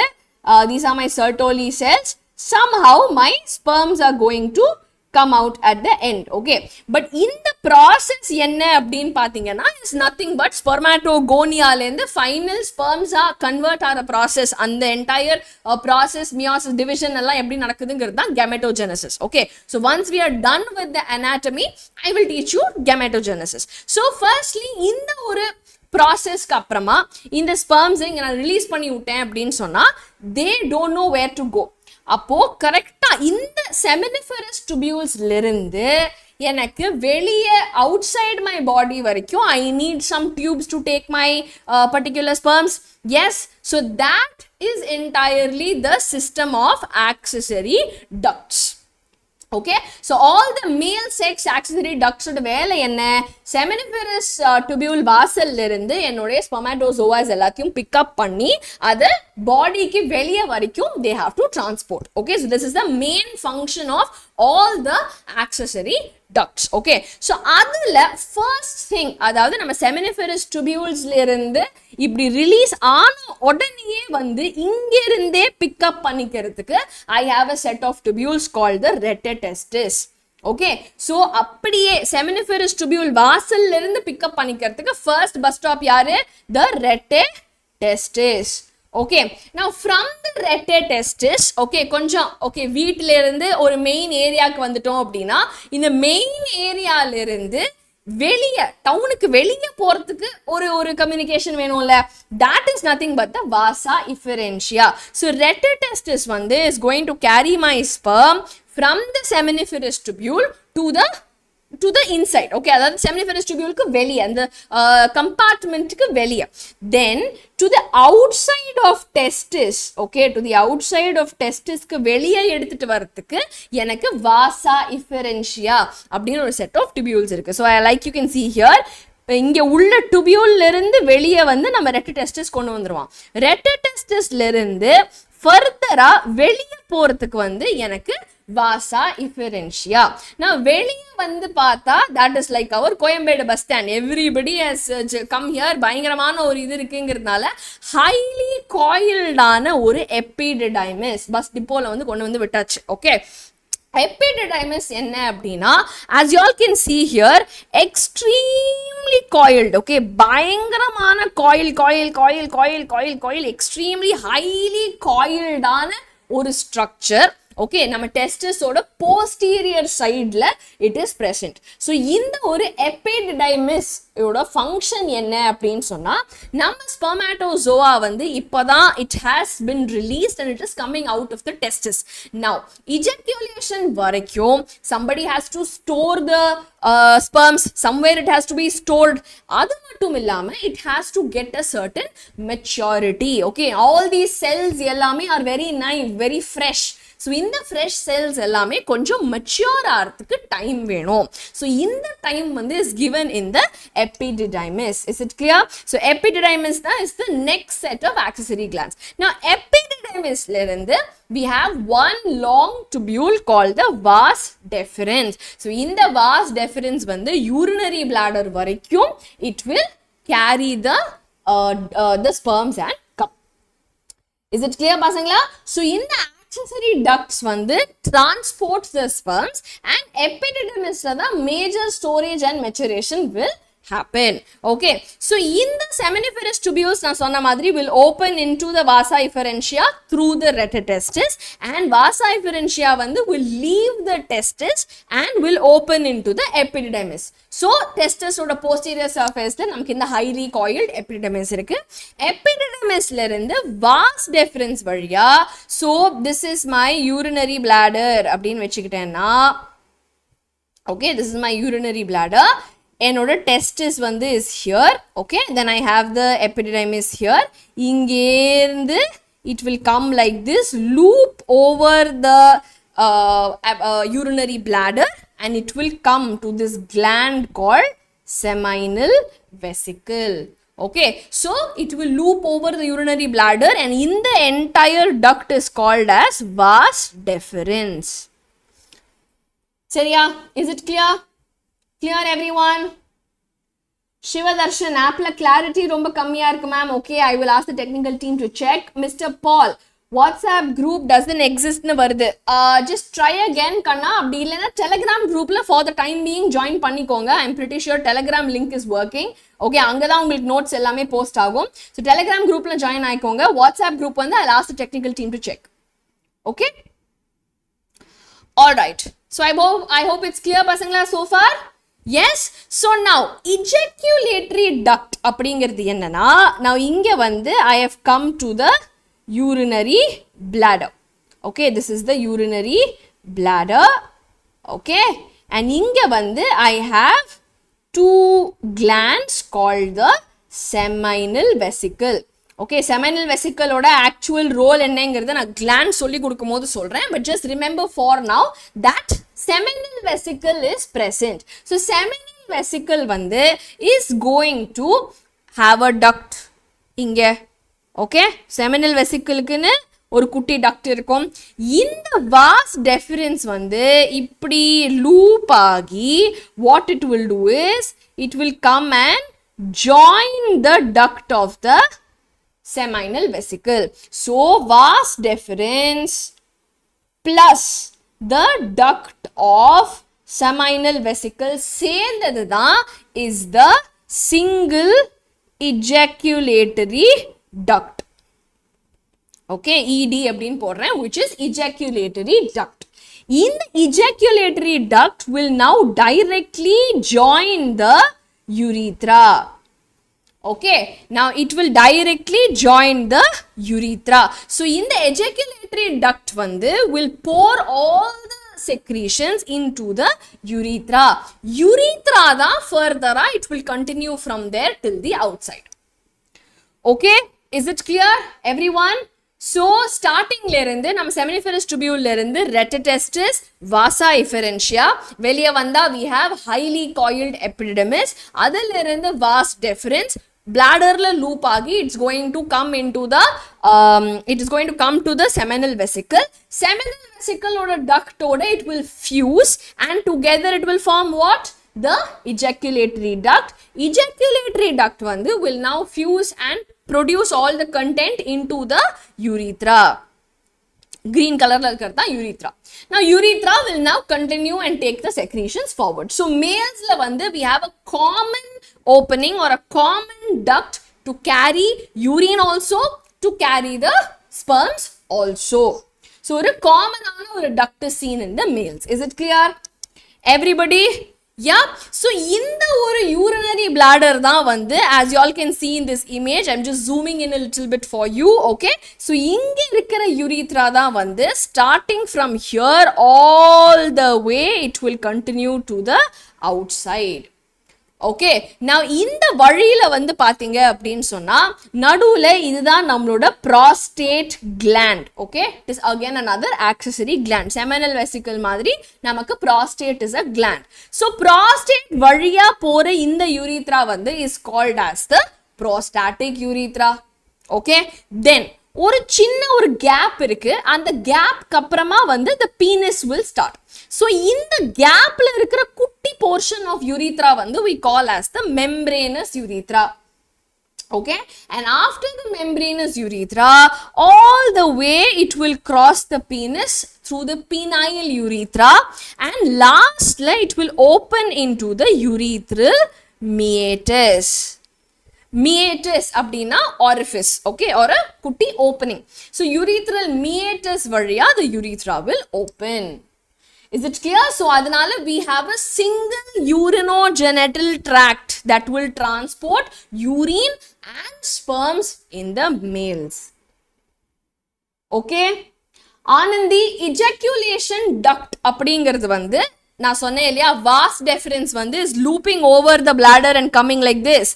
[SPEAKER 1] these are my Sertoli cells. Somehow my sperms are going to come out at the end. Okay, but in the process enna appdin pathingana is nothing but spermatogonia lende final sperms are convert a process, and the entire process meiosis division ella eppadi nadakudungiradha gametogenesis. Okay, so once we are done with the anatomy I will teach you gametogenesis. So firstly in the oru process க்கு அப்புறமா இந்த sperms இங்க நான் release பண்ணி விட்டேன் அப்படின்னு சொன்னா they don't know where to go. அப்போ கரெக்டா இந்த seminiferous tubules இருந்து எனக்கு வெளியே outside my body வரைக்கும் I need some tubes to take my particular sperms. Yes, so that is entirely the system of accessory ducts. Okay, so all the male sex accessory ducts oda vela enna, seminiferous tubule vasal irundhu enoda spermatozoas ellathiyum pick up panni adu body ku veliya varaikum they have to transport. Okay, so this is the main function of all the accessory ducts. Okay, so adula first thing adavadhu நம்ம seminiferous tubules la irundhu இப்படி release ஆன உடனே வந்து இங்க இருந்தே pickup பண்ணிக்கிறதுக்கு I have a set of tubules called the retetestis. Okay, so அப்படியே seminiferous tubule வாசல்ல இருந்து பிக்கப் பண்ணிக்கிறதுக்கு first bus stop யாரு? The retetestis. Okay, now from the retetestis, okay, கொஞ்சம் okay வீட்ல இருந்து ஒரு மெயின் ஏரியாக்கு வந்துட்டோம் அப்படின்னா இந்த மெயின் ஏரியால இருந்து வெளிய டவுனுக்கு வெளிய போறதுக்கு ஒரு கம்யூனிகேஷன் வேணும்ல, that is nothing but the vasa efferentia. So retetestis வந்து is going to carry my sperm from the seminiferous tubule to the inside. Okay, அதாவது seminiferous tubule க்கு வெளிய அந்த compartment க்கு வெளிய, then to the outside of testis. Okay, to the outside of testis க்கு வெளிய எடுத்துட்டு வரதுக்கு எனக்கு vasa efferentia அப்படின ஒரு set of tubules இருக்கு. So like you can see here, இங்க உள்ள tubuleல இருந்து வெளிய வந்து நம்ம retetestis கொண்டு வந்துருவோம். retetestisல இருந்து ஃபர்தரா வெளிய போறதுக்கு வந்து எனக்கு vasa efferentia. Now வெளிய வந்து பார்த்தா that is like our Koyambedu bus stand, everybody has come here, பயங்கரமான ஒரு இது இருக்குங்கிறதுனால highly coiled ஆன ஒரு epididymis bus depotல வந்து கொண்டு வந்து விட்டாச்சு. Okay, epididymis என்ன அப்படின்னா as you all can see here extremely coiled. Okay, பயங்கரமான coil extremely highly coiled ஆன ஒரு structure. Okay, நம்ம testis ஓட posterior sideல it is present. So இந்த ஒரு epididymis ஓட function என்ன அப்படின்னு சொன்னா நம்ம spermatozoa வந்து இப்பதான் it has been released and it is coming out of the testis. Now ejaculation வரைக்கும் somebody has to store the sperms, somewhere it has to be stored. அது மட்டும் இல்லாம it has to get a certain maturity. Okay, all these cells எல்லாமே are very naive, very fresh. So இந்த fresh cells எல்லாமே கொஞ்சம் mature ஆகிறதுக்கு time வேணும். So இந்த டைம் வந்து is given in the epididymis. Is it clear? So epididymis is the next set of accessory glands. Now epididymis epididymis la irundhu we have one long tubule called the vas deferens. So in the vas deferens vandu urinary bladder varaikum it will carry the sperms and cum. Is it clear pasangla? So in the accessory ducts vandu transports the sperms, and epididymis la the major storage and maturation will happen. Okay, so in the seminiferous tubules na sonna madri will open into the vasa efferentia through the retrotestis, and vasa efferentia vandu will leave the testis and will open into the epididymis. So testis oda posterior surface la namakku inda highly coiled epididymis irukku. Epididymis la irundhu vas deferens valiya, so this is my urinary bladder appdin vechikitena. Okay, this is my urinary bladder. என்னோட testis வந்து is here. Okay, then I have the epididymis here. இங்கேருந்து it will come like this, loop over the urinary bladder, and it will come to this gland called seminal vesicle. Okay, so it will loop over the urinary bladder, and in the entire duct is called as vas deferens. Seriya, is it clear? Clear everyone? Shiva Darshan app la clarity romba kammiya irukku ma'am. Okay, I will ask the technical team to check. Mr. Paul, WhatsApp group doesn't exist nu varudhu. Just try again kanna. Abdi illana Telegram group la for the time being join pannikonga. I'm pretty sure Telegram link is working. Okay, anga da ungalku notes ellame post agum. So Telegram group la join aikonga. WhatsApp group vandu I'll ask the technical team to check. Okay? All right. So I hope it's clear pasangla so far. Yes, so now ejaculatory duct அப்படிங்கிறது என்னன்னா, now இங்க வந்து I have come to the urinary bladder. Okay, this is the urinary bladder. Okay, and இங்க வந்து I have two glands called the seminal vesicle. Okay, seminal vesicle oda actual role என்னங்கிறத நான் gland சொல்லி கொடுக்கும்போது சொல்றேன், but just remember for now that seminal vesicle is present. So seminal vesicle வந்து is going to have a duct இங்க. Okay, seminal vesicle க்குன்னு ஒரு குட்டி duct இருக்கும். இந்த vas deferens வந்து இப்படி loop ஆகி what it will do is it will come and join the duct of the seminal vesicle. So vas deferens plus the duct of seminal vesicle சேர்ந்தது தான் is the single ejaculatory duct. Okay, ED அப்படினு போடுறேன், which is ejaculatory duct. In the ejaculatory duct will now directly join the urethra. Okay, now it will directly join the urethra. So in the ejaculatory duct vandu will pour all the secretions into the urethra. Urethra da further it will continue from there till the outside. Okay, is it clear everyone? So starting la irundhu nam seminiferous tubule la irundhu retrotestis, vasa efferentia, veliya vanda we have highly coiled epididymis, adula irundhu vas deferens, bladder la loop agi it's going to come into the it is going to come to the seminal vesicle. Seminal vesicle oda duct oda it will fuse, and together it will form what? The ejaculatory duct. Ejaculatory duct vandu will now fuse and produce all the content into the urethra. Green color la irukradha urethra. Now urethra will now continue and take the secretions forward. So males la vandu we have a common opening or a common duct to carry urine also, to carry the sperms also. So a common or a duct is seen in the males. Is it clear everybody? Yeah, so in the urinary bladder da vandu, as you all can see in this image, I'm just zooming in a little bit for you. Okay, so inge irukra urethra da vandu starting from here all the way it will continue to the outside. Okay, now இந்த வழியில வந்து பாத்தீங்க அப்படின்னு சொன்னா நடுவுல இதுதான் நம்மளோட prostate gland. Okay, it is again another accessory gland. Seminal vesicle மாதிரி நமக்கு prostate is a gland. So prostate வழியா போற இந்த urethra வந்து is called as the prostatic urethra. Okay, then ஒரு சின்ன ஒரு கேப் இருக்கு. அந்த கேப்க்கு அப்புறமா வந்து the penis will start. So இந்த கேப்ல இருக்கிற குட்டி portion of urethra வந்து we call as the membranous urethra. Okay, and after the membranous urethra, all the way it will cross the penis through the penile urethra, and lastly it will open into the urethral meatus. Meatus அப்படினா orifice, okay, or a குட்டி opening. So urethral meatus வழியா the urethra will open. Is it clear? So adanal we have a single urinogenital tract that will transport urine and sperms in the males. Okay, Anandi, ejaculation duct அப்படிங்கிறது வந்து நான் சொன்னேன் இல்லையா, vas deferens வந்து is looping over the bladder and coming like this.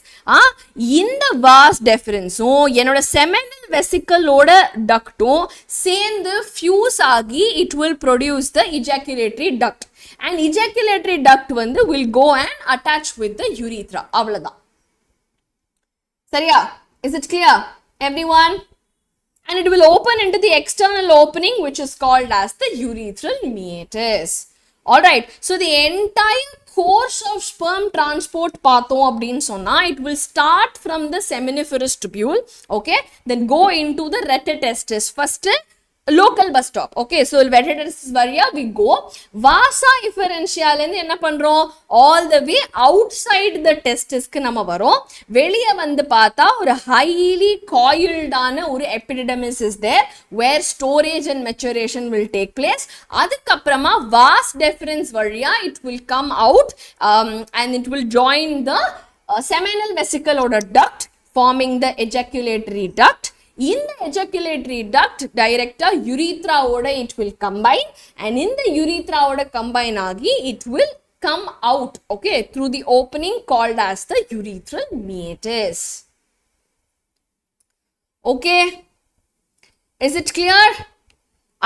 [SPEAKER 1] இந்த vas deferensம் என்னோட seminal vesicle ஓட ductம் சேர்ந்து fuse ஆகி it will produce the ejaculatory duct, and ejaculatory duct வந்து will go and attach with the urethra. அவ்வளவுதான். சரியா? Is it clear everyone? And it will open into the external opening which is called as the urethral meatus. Alright, so the entire course of sperm transport pathom அப்படினு சொன்னா it will start from the seminiferous tubule, okay, then go into the retitestis. First local bus stop, okay, so retitestis வழியா we go vasa efferentia ல இருந்து என்ன பண்றோம், all the way outside the testis க்கு நம்ம வரோம். வெளிய வந்து பார்த்தா ஒரு highly coiled ஆன ஒரு epididymis is there where storage and maturation will take place. அதுக்கு அப்புறமா vas deferens வழியா it will come out, and it will join the seminal vesicle ஓட duct forming the ejaculatory duct. In the ejaculatory duct direct urethra oda it will combine, and in the urethra oda combine agi it will come out, okay, through the opening called as the urethral meatus. Okay, is it clear?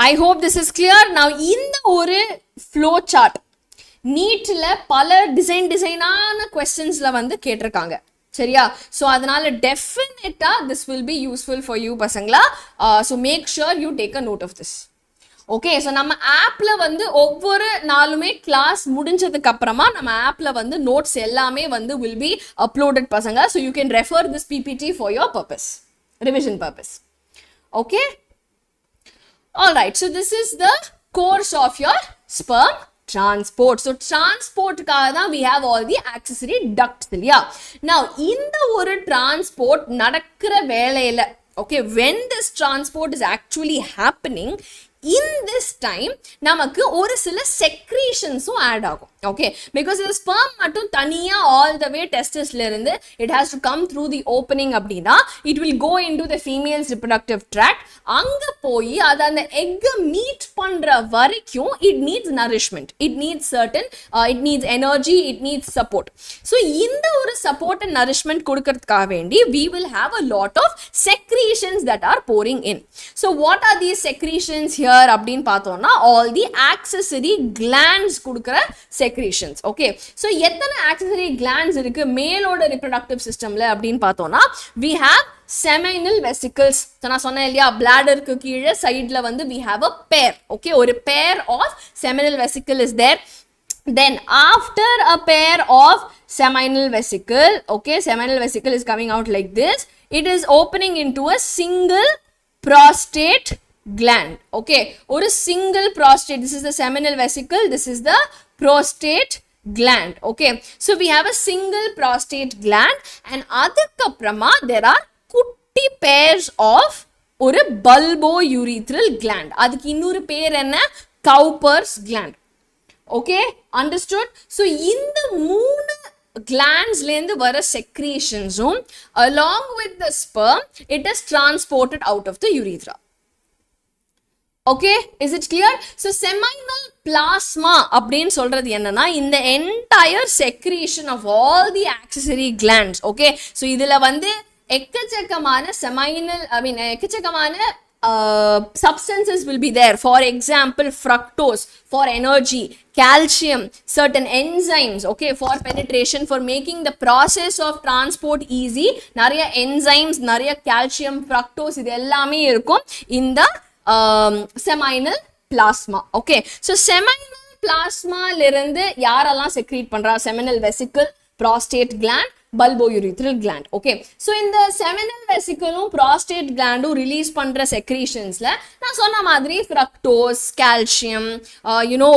[SPEAKER 1] I hope this is clear. Now in the oru flow chart NEET la pala design ஆன questionsல வந்து கேட்டிருக்காங்க. சரியா? So அதனால definitely this will be useful for you பசங்களா. So make sure you take a note of this. Okay, so நம்ம ஆப்ல வந்து ஒவ்வொரு நாளுமே கிளாஸ் முடிஞ்சதுக்கு அப்புறமா நம்ம ஆப்ல வந்து நோட்ஸ் எல்லாமே வந்து will be uploaded பசங்க. So you can refer this PPT for your purpose, revision purpose. Okay, alright, so this is the course of your sperm transport. So transport kaga we have all the accessory ducts இல்லையா. Now இந்த ஒரு transport நடக்கிற வேளையில, okay, when this transport is actually happening, in this time நமக்கு ஒரு சில secretions add ஆகும். Okay, because the sperm மட்டும் தனியா all the way testis ல இருந்து it has to come through the opening அப்படினா it will go into the female's reproductive tract. அங்க போய் அது அந்த egg meet பண்ற வரைக்கும் it needs nourishment, it needs certain it needs energy, it needs support. So இந்த ஒரு support and nourishment கொடுக்கிறதுக்காக வேண்டி we will have a lot of secretions that are pouring in. So what are these secretions here அப்படினு பார்த்தோம்னா all the accessory glands கொடுக்கிற secretions. Okay, so எத்தனை accessory glands இருக்கு மேலோட reproductive systemல அப்படினு பார்த்தோம்னா we have seminal vesicles. நான் சொன்னேன் இல்லையா, bladderக்கு கீழே சைடுல வந்து we have a pair, okay, ஒரு pair of seminal vesicle is there. Then after a pair of seminal vesicle, okay, seminal vesicle is coming out like this, it is opening into a single prostate gland. Okay, ஒரு single prostate, this is the seminal vesicle, this is the prostate gland. Okay, so we have a single prostate gland, and adukapprama there are kutti pairs of ஒரு bulbourethral gland. அதுக்கு இன்னொரு பேர் என்ன, Cowper's gland. Okay, understood? So இந்த மூணு glands லேந்து வர secretions along with the sperm it is transported out of the urethra. Okay, is it clear? So seminal plasma அப்படினு சொல்றது என்னன்னா இந்த entire secretion of all the accessory glands. Okay, so இதுல வந்து எக்கச்சக்கமான seminal, I mean எக்கச்சக்கமான substances will be there. For example, fructose for energy, calcium, certain enzymes, okay, for penetration, for making the process of transport easy. Nariya enzymes, nariya calcium, fructose, இது எல்லாமே இருக்கும் இந்த seminal plasma. Okay, so seminal plasma லிருந்து யாரெல்லாம் secrete பண்றா? Seminal vesicle, prostate gland, bulbourethral gland. Okay, so in the seminal vesicle prostate gland release பண்ற secretionsல நான் சொன்ன மாதிரி fructose, calcium,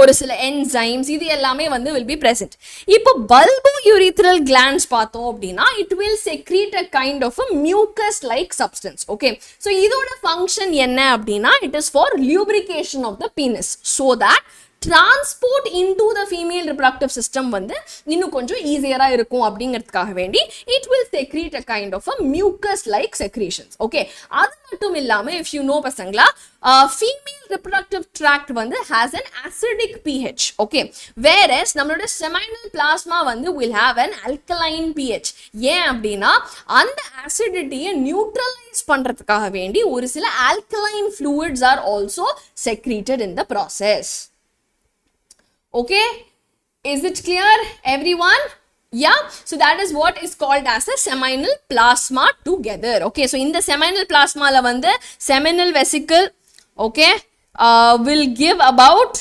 [SPEAKER 1] ஒரு சில enzymes இது எல்லாமே வந்து will be present. இப்போ bulbourethral glands பார்த்தோம் அப்படின்னா it will secrete a kind of a mucus like substance. Okay, so இதோட function என்ன அப்படின்னா it is for lubrication of the penis so that transport into the female reproductive system வந்து இன்னும் கொஞ்சம் ஈஸியரா இருக்கும் அப்படிங்கிறதுக்காக வேண்டி it will secrete a kind of a mucus like secretions. Okay, அது மட்டும் இல்லாம if you know பசங்களா female reproductive tract வந்து has an acidic pH. Okay, whereas நம்மளோட seminal plasma வந்து will have an alkaline pH. ஏன் அப்படின்னா அந்த acidity-யை neutralize பண்றதுக்காக வேண்டி ஒரு சில alkaline fluids are also secreted in the process. Okay, is it clear everyone? Yeah, so that is what is called as a seminal plasma together. Okay, so in the seminal plasma la vande seminal vesicle, okay, will give about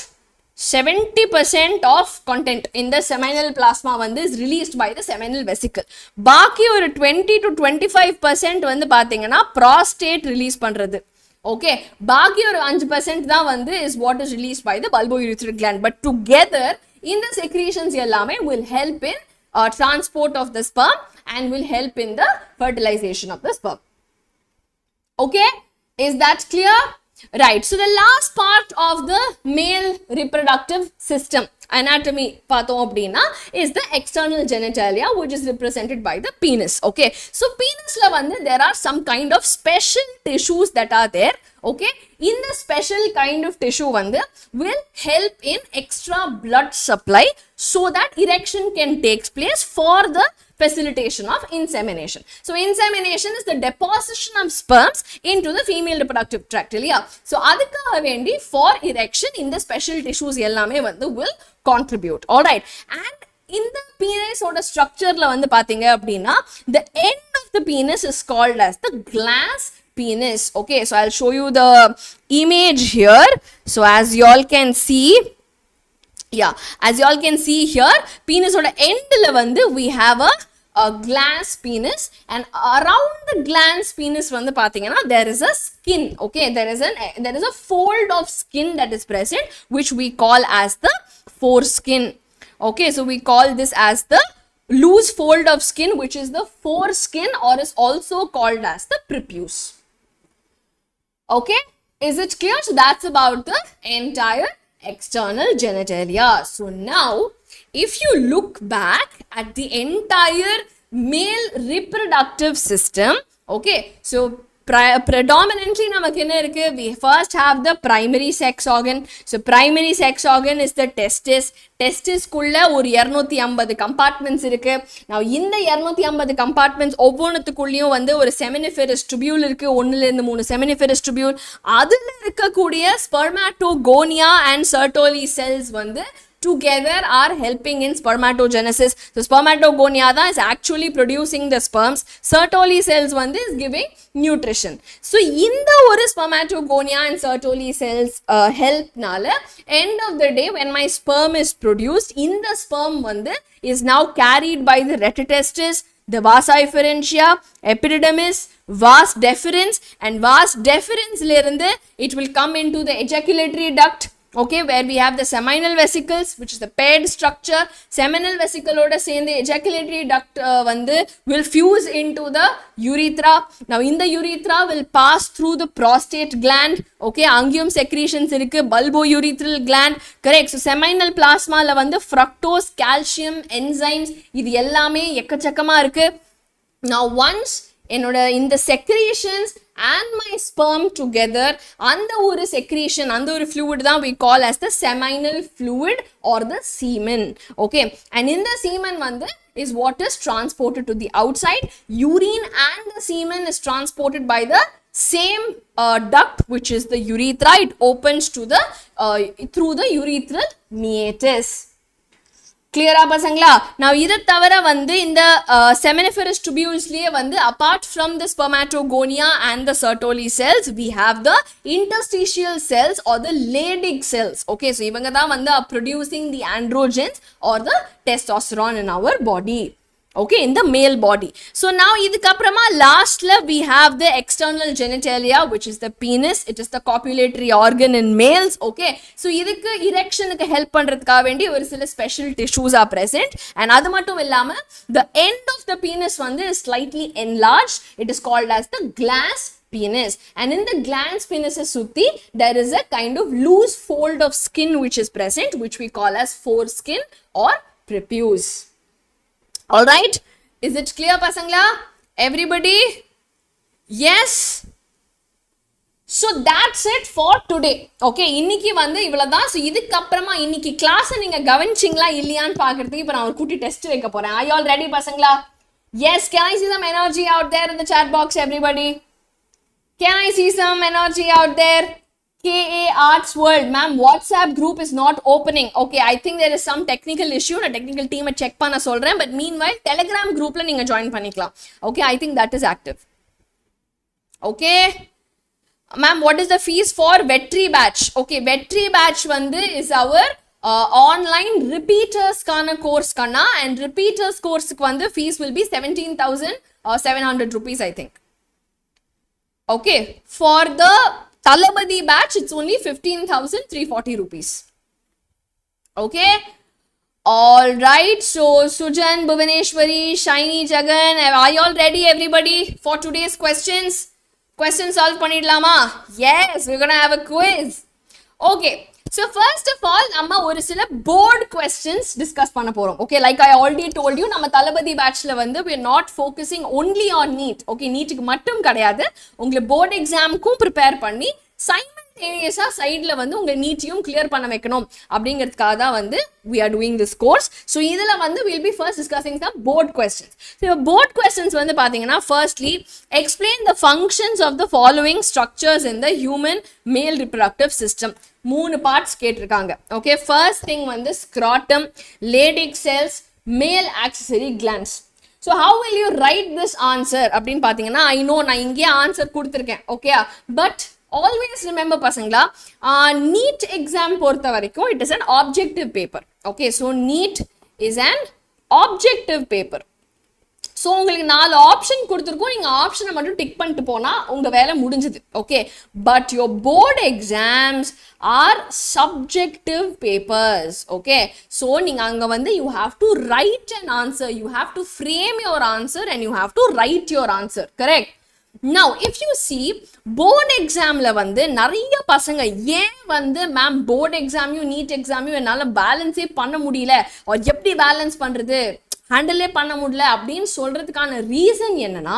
[SPEAKER 1] 70% of content in the seminal plasma vande is released by the seminal vesicle. Baaki or 20 to 25% vande pathina prostate release pandrathu. Okay, பாக்கி ஒரு 5% தான் வந்து is what is released by the bulbourethral gland, but together in the secretions எல்லாமே will help in transport of the sperm and will help in the fertilization of the sperm. Okay, is that clear? Right, so the last part of the male reproductive system anatomy pathom appadina is the external genitalia, which is represented by the penis. Okay, so penis la vande there are some kind of special tissues that are there. Okay, in the special kind of tissue vande will help in extra blood supply so that erection can take place for the facilitation of insemination. So insemination is the deposition of sperms into the female reproductive tract. So adukkaga vendi for erection in the special tissues ellame vandu will contribute. All right, and in the penis oda structure la vandu pathinga appadina the end of the penis is called as the glans penis. Okay, so I'll show you the image here. So as you all can see, yeah, as you all can see here, penis oda end la vandu we have a glans penis, and around the glans penis vandu pathina there is a skin. Okay, there is a fold of skin that is present, which we call as the foreskin. Okay, so we call this as the loose fold of skin, which is the foreskin, or is also called as the prepuce. Okay, is it clear? So that's about the entire external genitalia. So now if you look back at the entire male reproductive system, okay, so predominantly namakku enna irukku, we first have the primary sex organ. So primary sex organ is the testis kulla or 250 compartments irukku. Now in the 250 compartments ஒவ்வொன்னுக்குள்ளேயும் வந்து ஒரு seminiferous tubule இருக்கு, 1 ல இருந்து 3 seminiferous tubule. அதுல இருக்கக்கூடிய spermatogonia and Sertoli cells வந்து together are helping in spermatogenesis. So spermatogonia da is actually producing the sperms. Sertoli cells vandu is giving nutrition. So inda oru spermatogonia and Sertoli cells help nala end of the day when my sperm is produced, in the sperm vandu is now carried by the retitestis, the vasa efferentia, epididymis, vas deferens, and vas deferens la irundhu it will come into the ejaculatory duct. Okay, where we have the seminal vesicles, which is the paired structure. Seminal vesicle oda sende ejaculatory duct vandu will fuse into the urethra. Now in the urethra will pass through the prostate gland. Okay, angium secretions irukku, bulbourethral gland, correct. So seminal plasma la vandu fructose, calcium, enzymes idu ellame ekkachakama irukku. Now once in the secretions and my sperm together, and the secretion and the fluid that we call as the seminal fluid or the semen. Okay, and in the semen vandu is what is transported to the outside. Urine and the semen is transported by the same duct which is the urethra, it opens to the through the urethral meatus. Clear pasangla? Now idu thavara vandu in the seminiferous tubules liye vandu apart from the spermatogonia and the Sertoli cells, we have the interstitial cells or the Leydig cells. Okay, so ivanga da vandu are producing the androgens or the testosterone in our body. Okay, in the male body. So now idikaprama last la we have the external genitalia, which is the penis. It is the copulatory organ in males. Okay, so idukku erection ku help pandradhukka vendi oru sila special tissues are present, and adu mattum illama the end of the penis vandu is slightly enlarged. It is called as the glans penis, and in the glans penis sutti there is a kind of loose fold of skin which is present, which we call as foreskin or prepuce. All right, is it clear pasangla? Everybody? Yes. So that's it for today. Okay, இன்னைக்கு வந்து இவ்வளவுதான். So இதுக்கு அப்புறமா இன்னைக்கு class நீங்க கவனிச்சீங்களா இல்லையான்னு பார்க்கிறதுக்கு இப்போ நான் ஒரு குட்டி டெஸ்ட் வைக்க போறேன். Are you all ready pasangla? Yes, can I see some energy out there in the chat box, everybody? Can I see some energy out there? KA Arts World, ma'am, WhatsApp group is not opening. Okay, I think there is some technical issue. The technical team check panna solren, but meanwhile Telegram group la neenga join panikalam. Okay, I think that is active. Okay, ma'am, what is the fees for Vetri batch? Okay, Vetri batch vandu is our online repeaters kana course kana, and repeaters course ku vandu fees will be 17,700 rupees, I think. Okay, for the THALAPATHY batch, it's only 15,340 rupees. Okay. All right. So, Sujan, Bhuvaneshwari, Shiny, Jagan, are you all ready, everybody, for today's questions? Question solve pannidalama? Yes, we're going to have a quiz. Okay. So, first of all, namma oru sila board questions discuss panna porom. Okay, like I already told you, nama THALAPATHY batch la vandu we are not focusing only on NEET. Okay, NEET ku mattum kadiyadu. Ungal board exam ku prepare panni simultaneous side la vandu unga NEET-iyum clear panna vekanum அப்படிங்கிறதுக்காக தான் வந்து we are doing this course. So இதுல வந்து we'll be first discussing some board questions. So board questions வந்து பாத்தீங்கன்னா firstly explain the functions of the following structures in the human male reproductive system. மூணு parts கேட்டிருக்காங்க. Okay, first thing வந்து scrotum, Leydig cells, male accessory glands. So how will you write this answer அப்படின்னு பாத்தீங்கன்னா I know நான் இங்கே answer கொடுத்திருக்கேன். Okay, but always remember pasangla, NEET exam பொறுத்த வரைக்கும் it is an objective paper. Okay, so NEET is an objective paper. So உங்களுக்கு நாலு option கொடுத்திருக்கோம், நீங்க ஆப்ஷனை மட்டும் டிக் பண்ணிட்டு போனா உங்க வேலை முடிஞ்சது. Okay, but your board exams are subjective papers. Okay, so நீங்க அங்க வந்து you have to write an answer, you have to frame your answer and you have to write your answer. Correct? Now, if you see board exam la வந்து நிறைய பசங்க ஏன் வந்து ma'am board எக்ஸாமையும் NEET எக்ஸாமையும் என்னால் பேலன்ஸே பண்ண முடியல, எப்படி பேலன்ஸ் பண்ணுறது, ஹேண்டிலே பண்ண முடியல அப்படின்னு சொல்றதுக்கான ரீசன் என்னன்னா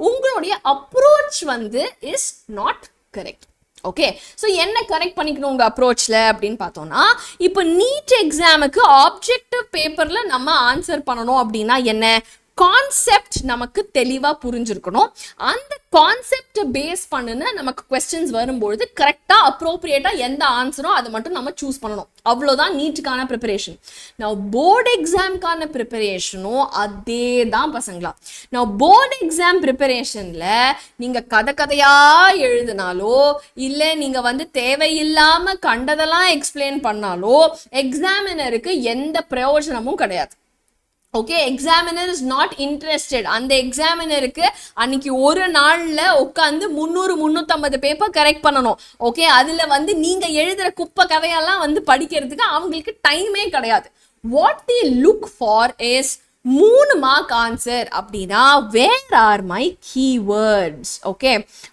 [SPEAKER 1] உங்களுடைய அப்ரோச் வந்து is not correct. Okay, so என்ன கரெக்ட் பண்ணிக்கணும் உங்கள் அப்ரோச்சில் அப்படின்னு பார்த்தோம்னா, இப்போ நீட் எக்ஸாமுக்கு ஆப்ஜெக்டிவ் பேப்பரில் நம்ம ஆன்சர் பண்ணணும் அப்படின்னா என்ன, கான்செப்ட் நமக்கு தெளிவா புரிஞ்சிருக்கணும். அந்த கான்செப்ட் பேஸ் பண்ணுன நமக்கு क्वेश्चंस வரும்போது கரெக்டா அப்ரோப்ரியேட்டா எந்த ஆன்சரோ அதை மட்டும் நம்ம சூஸ் பண்ணணும். அவ்வளவுதான் நீட்டுக்கான ப்ரிப்பரேஷன். நான் போர்டு எக்ஸாம்க்கான ப்ரிப்பரேஷனும் அதே தான் பசங்களா. நான் போர்டு எக்ஸாம் ப்ரிப்பரேஷன்ல நீங்க கதையா எழுதினாலோ இல்ல நீங்க வந்து தேவையில்லாம கண்டதெல்லாம் எக்ஸ்பிளைன் பண்ணாலோ எக்ஸாமினருக்கு எந்த பிரயோஜனமும் கிடையாது. Okay, examiner is not interested. அந்த எக்ஸாமினருக்கு அன்னைக்கு ஒரு நாள்ல உட்காந்து 300-350 பேப்பர் கரெக்ட் பண்ணணும். ஓகே, அதுல வந்து நீங்க எழுதுற குப்பை கதையெல்லாம் வந்து படிக்கிறதுக்கு அவங்களுக்கு டைமே கிடையாது. What the look for is 3 mark answer அப்படின்னா where are my keywords. Okay,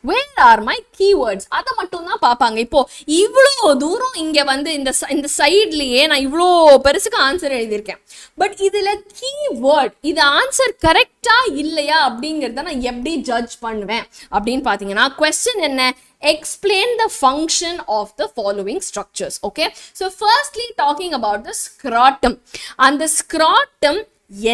[SPEAKER 1] where are my keywords அதை மட்டும் தான் பார்ப்பாங்க. இப்போ இவ்வளோ தூரம் இங்கே வந்து இந்த சைட்லேயே நான் இவ்வளோ பெருசுக்கு ஆன்சர் எழுதியிருக்கேன். பட் இதில் கீவேர்ட் இது ஆன்சர் கரெக்டா இல்லையா அப்படிங்கிறத நான் எப்படி ஜட்ஜ் பண்ணுவேன் அப்படின்னு பார்த்தீங்கன்னா, கொஸ்டின் என்ன, explain the function of the following structures. Okay, so firstly talking about the scrotum. And the scrotum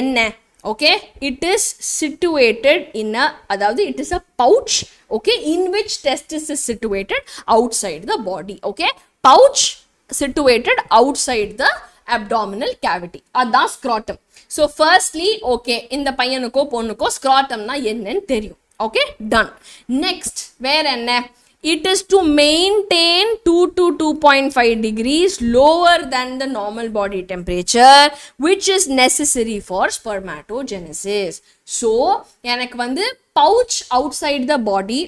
[SPEAKER 1] என்ன Okay, it is situated in a, அதாவது it is a pouch, okay, in which testis is situated outside the body. Okay, pouch situated outside the abdominal cavity, அதான் scrotum. So firstly, okay, இந்த பையனுக்கோ பொண்ணுக்கோ scrotumனா என்னன்னு தெரியும். Okay, done. Next, வேற என்ன? It is to maintain 2 to 2.5 degrees lower than the normal body temperature, which is necessary for spermatogenesis. So, எனக்கு வந்து pouch outside the body,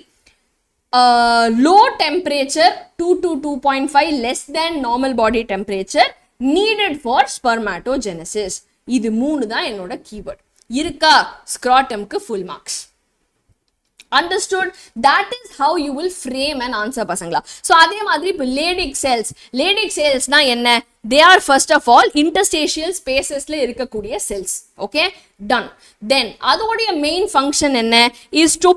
[SPEAKER 1] low temperature 2 to 2.5 less than normal body temperature needed for spermatogenesis. இது மூணு தான் என்னோட keyword. இருக்கா? scrotumக்கு full marks. Understood? That is how you will frame an answer, pasangla. So அதே மாதிரி இப்போ Leydig cells. Leydig cells na என்ன? They are first of all interstitial spacesல இருக்கக்கூடிய cells. Okay, done. Then அதோடைய main function என்ன? Is to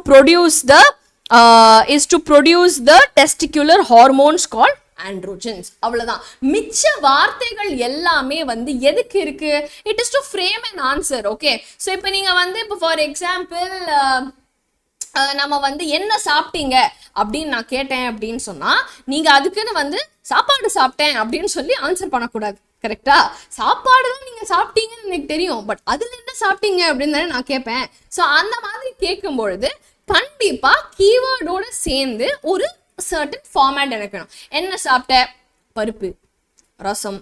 [SPEAKER 1] produce the testicular hormones called androgens. அவ்வளவுதான். மிச்ச வார்த்தைகள் எல்லாமே வந்து எதுக்கு இருக்கு? It is to frame an answer. Okay, so இப்போ நீங்க வந்து இப்போ for example நம்ம வந்து என்ன சாப்பிட்டீங்க அப்படின்னு நான் கேட்டேன் அப்படின்னு சொன்னா நீங்க அதுக்குன்னு வந்து சாப்பாடு சாப்பிட்டேன் அப்படின்னு சொல்லி ஆன்சர் பண்ணக்கூடாது. கரெக்டா? சாப்பாடு தான் நீங்க சாப்பிட்டீங்கன்னு எனக்கு தெரியும், பட் அதுல என்ன சாப்பிட்டீங்க அப்படின்னு தானே நான் கேட்பேன். ஸோ அந்த மாதிரி கேட்கும் பொழுது கண்டிப்பா கீவேர்டோட சேர்ந்து ஒரு சர்டன் ஃபார்மேட் எனக்கு வேணும். என்ன சாப்பிட்ட? பருப்பு, ரசம்,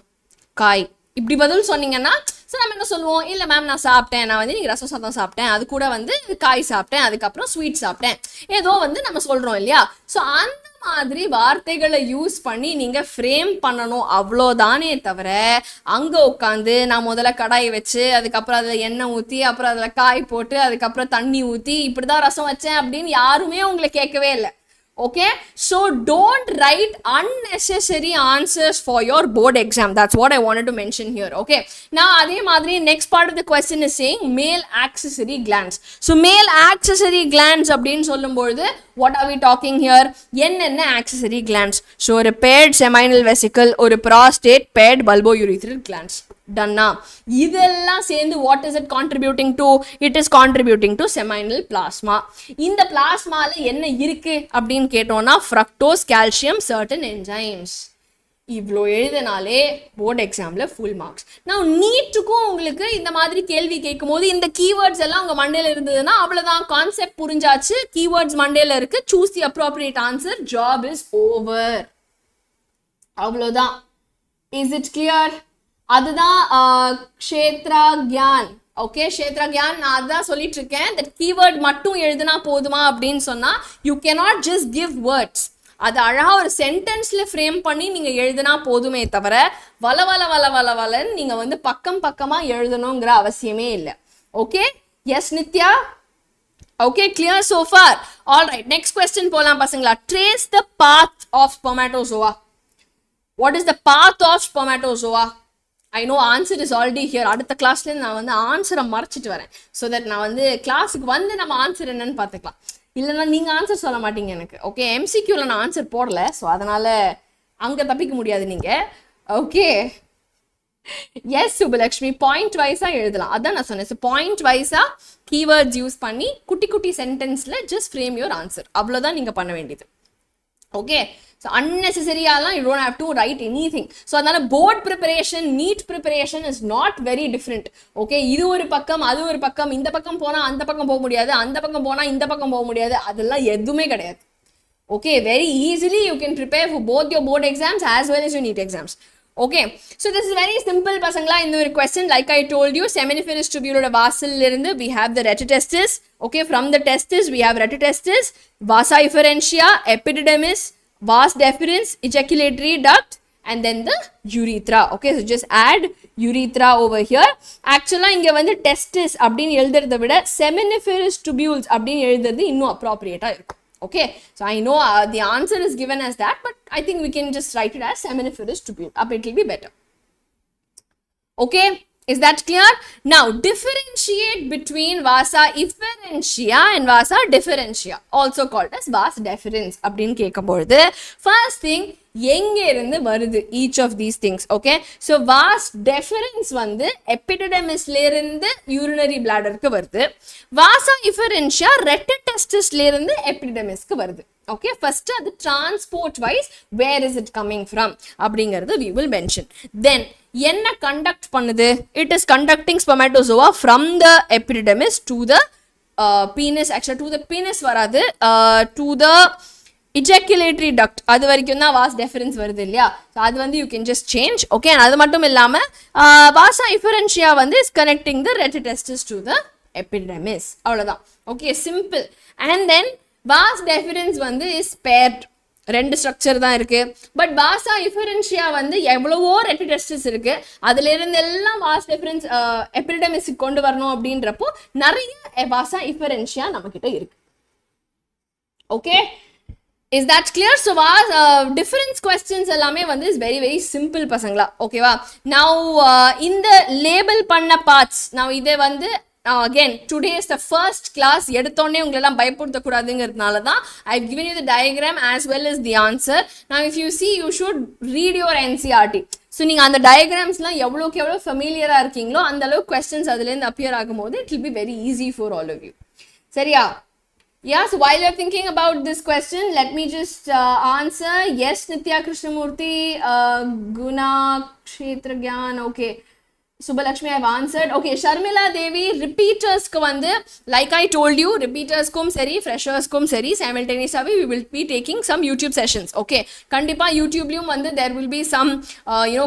[SPEAKER 1] காய், இப்படி பதில் சொன்னீங்கன்னா ஸோ நம்ம என்ன சொல்லுவோம்? இல்லை மேம் நான் சாப்பிட்டேன், நான் வந்து நீங்கள் ரசம் சாதம் சாப்பிட்டேன், அது கூட வந்து காய் சாப்பிட்டேன், அதுக்கப்புறம் ஸ்வீட் சாப்பிட்டேன், ஏதோ வந்து நம்ம சொல்கிறோம் இல்லையா? ஸோ அந்த மாதிரி வார்த்தைகளை யூஸ் பண்ணி நீங்கள் ஃப்ரேம் பண்ணணும், அவ்வளோதானே தவிர அங்கே உட்காந்து நான் முதல்ல கடாயை வச்சு அதுக்கப்புறம் அதில் எண்ணெய் ஊற்றி அப்புறம் அதில் காய் போட்டு அதுக்கப்புறம் தண்ணி ஊற்றி இப்படி தான் ரசம் வச்சேன் அப்படின்னு யாருமே உங்களை கேட்கவே இல்லை. Okay, so don't write unnecessary answers for your board exam. That's what I wanted to mention here. Okay, now adhe madri next part of the question is saying male accessory glands. So male accessory glands அப்படினு சொல்லும்போது what are we talking here? என்னென்ன accessory glands? So ஒரு paired seminal vesicle, ஒரு prostate, paired bulbourethral glands. Done. இதெல்லாம் சேர்ந்து what is it contributing to? It is contributing to seminal plasma. இந்த பிளாஸ்மால என்ன இருக்கு அப்படின்னு கேட்டோம்னா fructose, calcium, certain enzymes. இவ்வளோ எழுதினாலே போர்டு எக்ஸாம்ல ஃபுல் மார்க்ஸ். நான் நீட்டுக்கும் உங்களுக்கு இந்த மாதிரி கேள்வி கேட்கும் போது இந்த கீவேர்ட்ஸ் எல்லாம் உங்க மண்டையில இருந்ததுன்னா அவ்வளவுதான், கான்செப்ட் புரிஞ்சாச்சு, கீவேர்ட்ஸ் மண்டையில இருக்கு, choose the appropriate answer, job is over. அவ்வளோதான். Is it clear? அதுதான் க்ஷேத்ரா கியான். ஓகே, க்ஷேத்ரா கியான் நான் அதான் சொல்லிட்டு இருக்கேன். தட் கீவேர்ட் மட்டும் எழுதுனா போதுமா அப்படின்னு சொன்னா you cannot just give words. அது அழகா ஒரு சென்டென்ஸ்ல ஃப்ரேம் பண்ணி நீங்க எழுதுனா போதுமே தவிர வல வல வல வல வலன்னு நீங்க வந்து பக்கம் பக்கமா எழுதணுங்கிற அவசியமே இல்லை. Okay, yes Nithya? Okay, clear so far? All right, next question போலாம் பசங்களா. Trace the path of spermatozoa. What is the path of spermatozoa? I know answer is already here. அடுத்த கிளாஸ்ல நான் வந்து ஆன்சரை மறைச்சிட்டு வரேன், ஸோ தட் நான் வந்து கிளாஸுக்கு வந்து நம்ம ஆன்சர் என்னன்னு பார்த்துக்கலாம். இல்லைன்னா நீங்கள் ஆன்சர் சொல்ல மாட்டீங்க எனக்கு. ஓகே, எம்சிக்யூவில் நான் ஆன்சர் போடல, ஸோ அதனால் அங்கே தப்பிக்க முடியாது நீங்கள். ஓகே, எஸ் சுபலக்ஷ்மி, பாயிண்ட் வைஸாக எழுதலாம், அதான் நான் சொன்னேன். ஸோ பாயிண்ட் வைஸாக கீவேர்ட்ஸ் யூஸ் பண்ணி குட்டி குட்டி சென்டென்ஸில் ஜஸ்ட் ஃப்ரேம் யுவர் ஆன்சர், அவ்வளோதான் நீங்கள் பண்ண வேண்டியது. ஓகே, ஸோ அன்னெசரியாலாம் you don't have to write anything. So அதனால board preparation, need preparation is not very different. Okay, இது ஒரு பக்கம் அது ஒரு பக்கம், இந்த பக்கம் போனால் அந்த பக்கம் போக முடியாது, அந்த பக்கம் போனால் இந்த பக்கம் போக முடியாது, அதெல்லாம் எதுவுமே கிடையாது. Okay, very easily you can prepare for both your board exams as well as your NEET exams. Okay, so this is very simple பசங்களா. இந்த ஒரு question like I told you, seminiferous tubule வாசல்ல இருந்து we have the retitestis. Okay, from the testis we have retitestis, vasa efferentia, epididymis, vas deferens, ejaculatory duct, and then the urethra. Okay, so just add urethra over here. Actually இங்க வந்து testis அப்படின்னு எழுதுறதை விட seminiferous tubules அப்படின்னு எழுதுறது இன்னும் appropriate-ஆ இருக்கும். Okay, so I know the answer is given as that, but I think we can just write it as seminiferous tubule. Up it will be better. Okay, Is that clear? Now, differentiate between vasa efferentia and vasa differentia, also called as vas deferens. Abdin kekapodhu. First thing, எங்க இருந்து வருது each of these things, okay? So, vas deferens வந்து epididymisல இருந்து urinary bladderக்கு வருது. Vasa efferentia retitestisல இருந்து epididymisக்கு வருது. Okay, first the transport wise, where is it coming from? அப்படிங்கிறது we will mention. Then, என்ன conduct பண்ணுது? It is conducting spermatozoa from the epididymis to the penis. Actually, to the penis வராது, to the ejaculatory duct. அது வரைக்கும் தான் vas deferens வருது இல்லையா? So, அது வந்து you can just change. Okay, அது மட்டும் இல்லாம vasa efferentia வந்து is connecting the retitestis to the epididymis. அவ்வளவுதான். Okay, simple. And then vas deferens வந்து is paired. ரெண்டு ஸ்ட்ரக்சர் தான் இருக்கு. பட் vasa efferentia வந்து எவ்வளவோ retitestis இருக்கு. அதுல இருந்து எல்லாம் vas deferens epididymis கொண்டு வரணும் அப்படின்றப்போ நிறைய vasa efferentia நம்ம கிட்ட இருக்கு. Okay? Is that clear? So, difference questions எல்லாமே வந்து is very very simple பசங்களா. ஓகேவா? Now, இந்த label பண்ண parts, now இதே வந்து again, today is the first class. எடுத்தோடனே உங்களெல்லாம் பயப்படுத்தக்கூடாதுங்கிறதுனால தான் I've given you the diagram as well as the answer. Now, if you see, you should read your NCERT. So, நீங்கள் அந்த diagramsலாம் எவ்வளோக்கு எவ்வளோ ஃபெமிலியராக இருக்கீங்களோ அந்த அளவுக்கு questions அதுலேருந்து appear ஆகும்போது it will be very easy for all of you. சரியா? Yeah, so while you're thinking about this question, let me just answer. Yes, Nitya Krishnamurthy, Guna Kshetragyan, okay. Subbalakshmi, I've answered. Okay, Sharmila Devi, repeaters ku vandu, like I told you, repeaters kum seri, freshers kum seri, simultaneously we will be taking some YouTube sessions. Okay, kandipa YouTube liyum vandu there will be some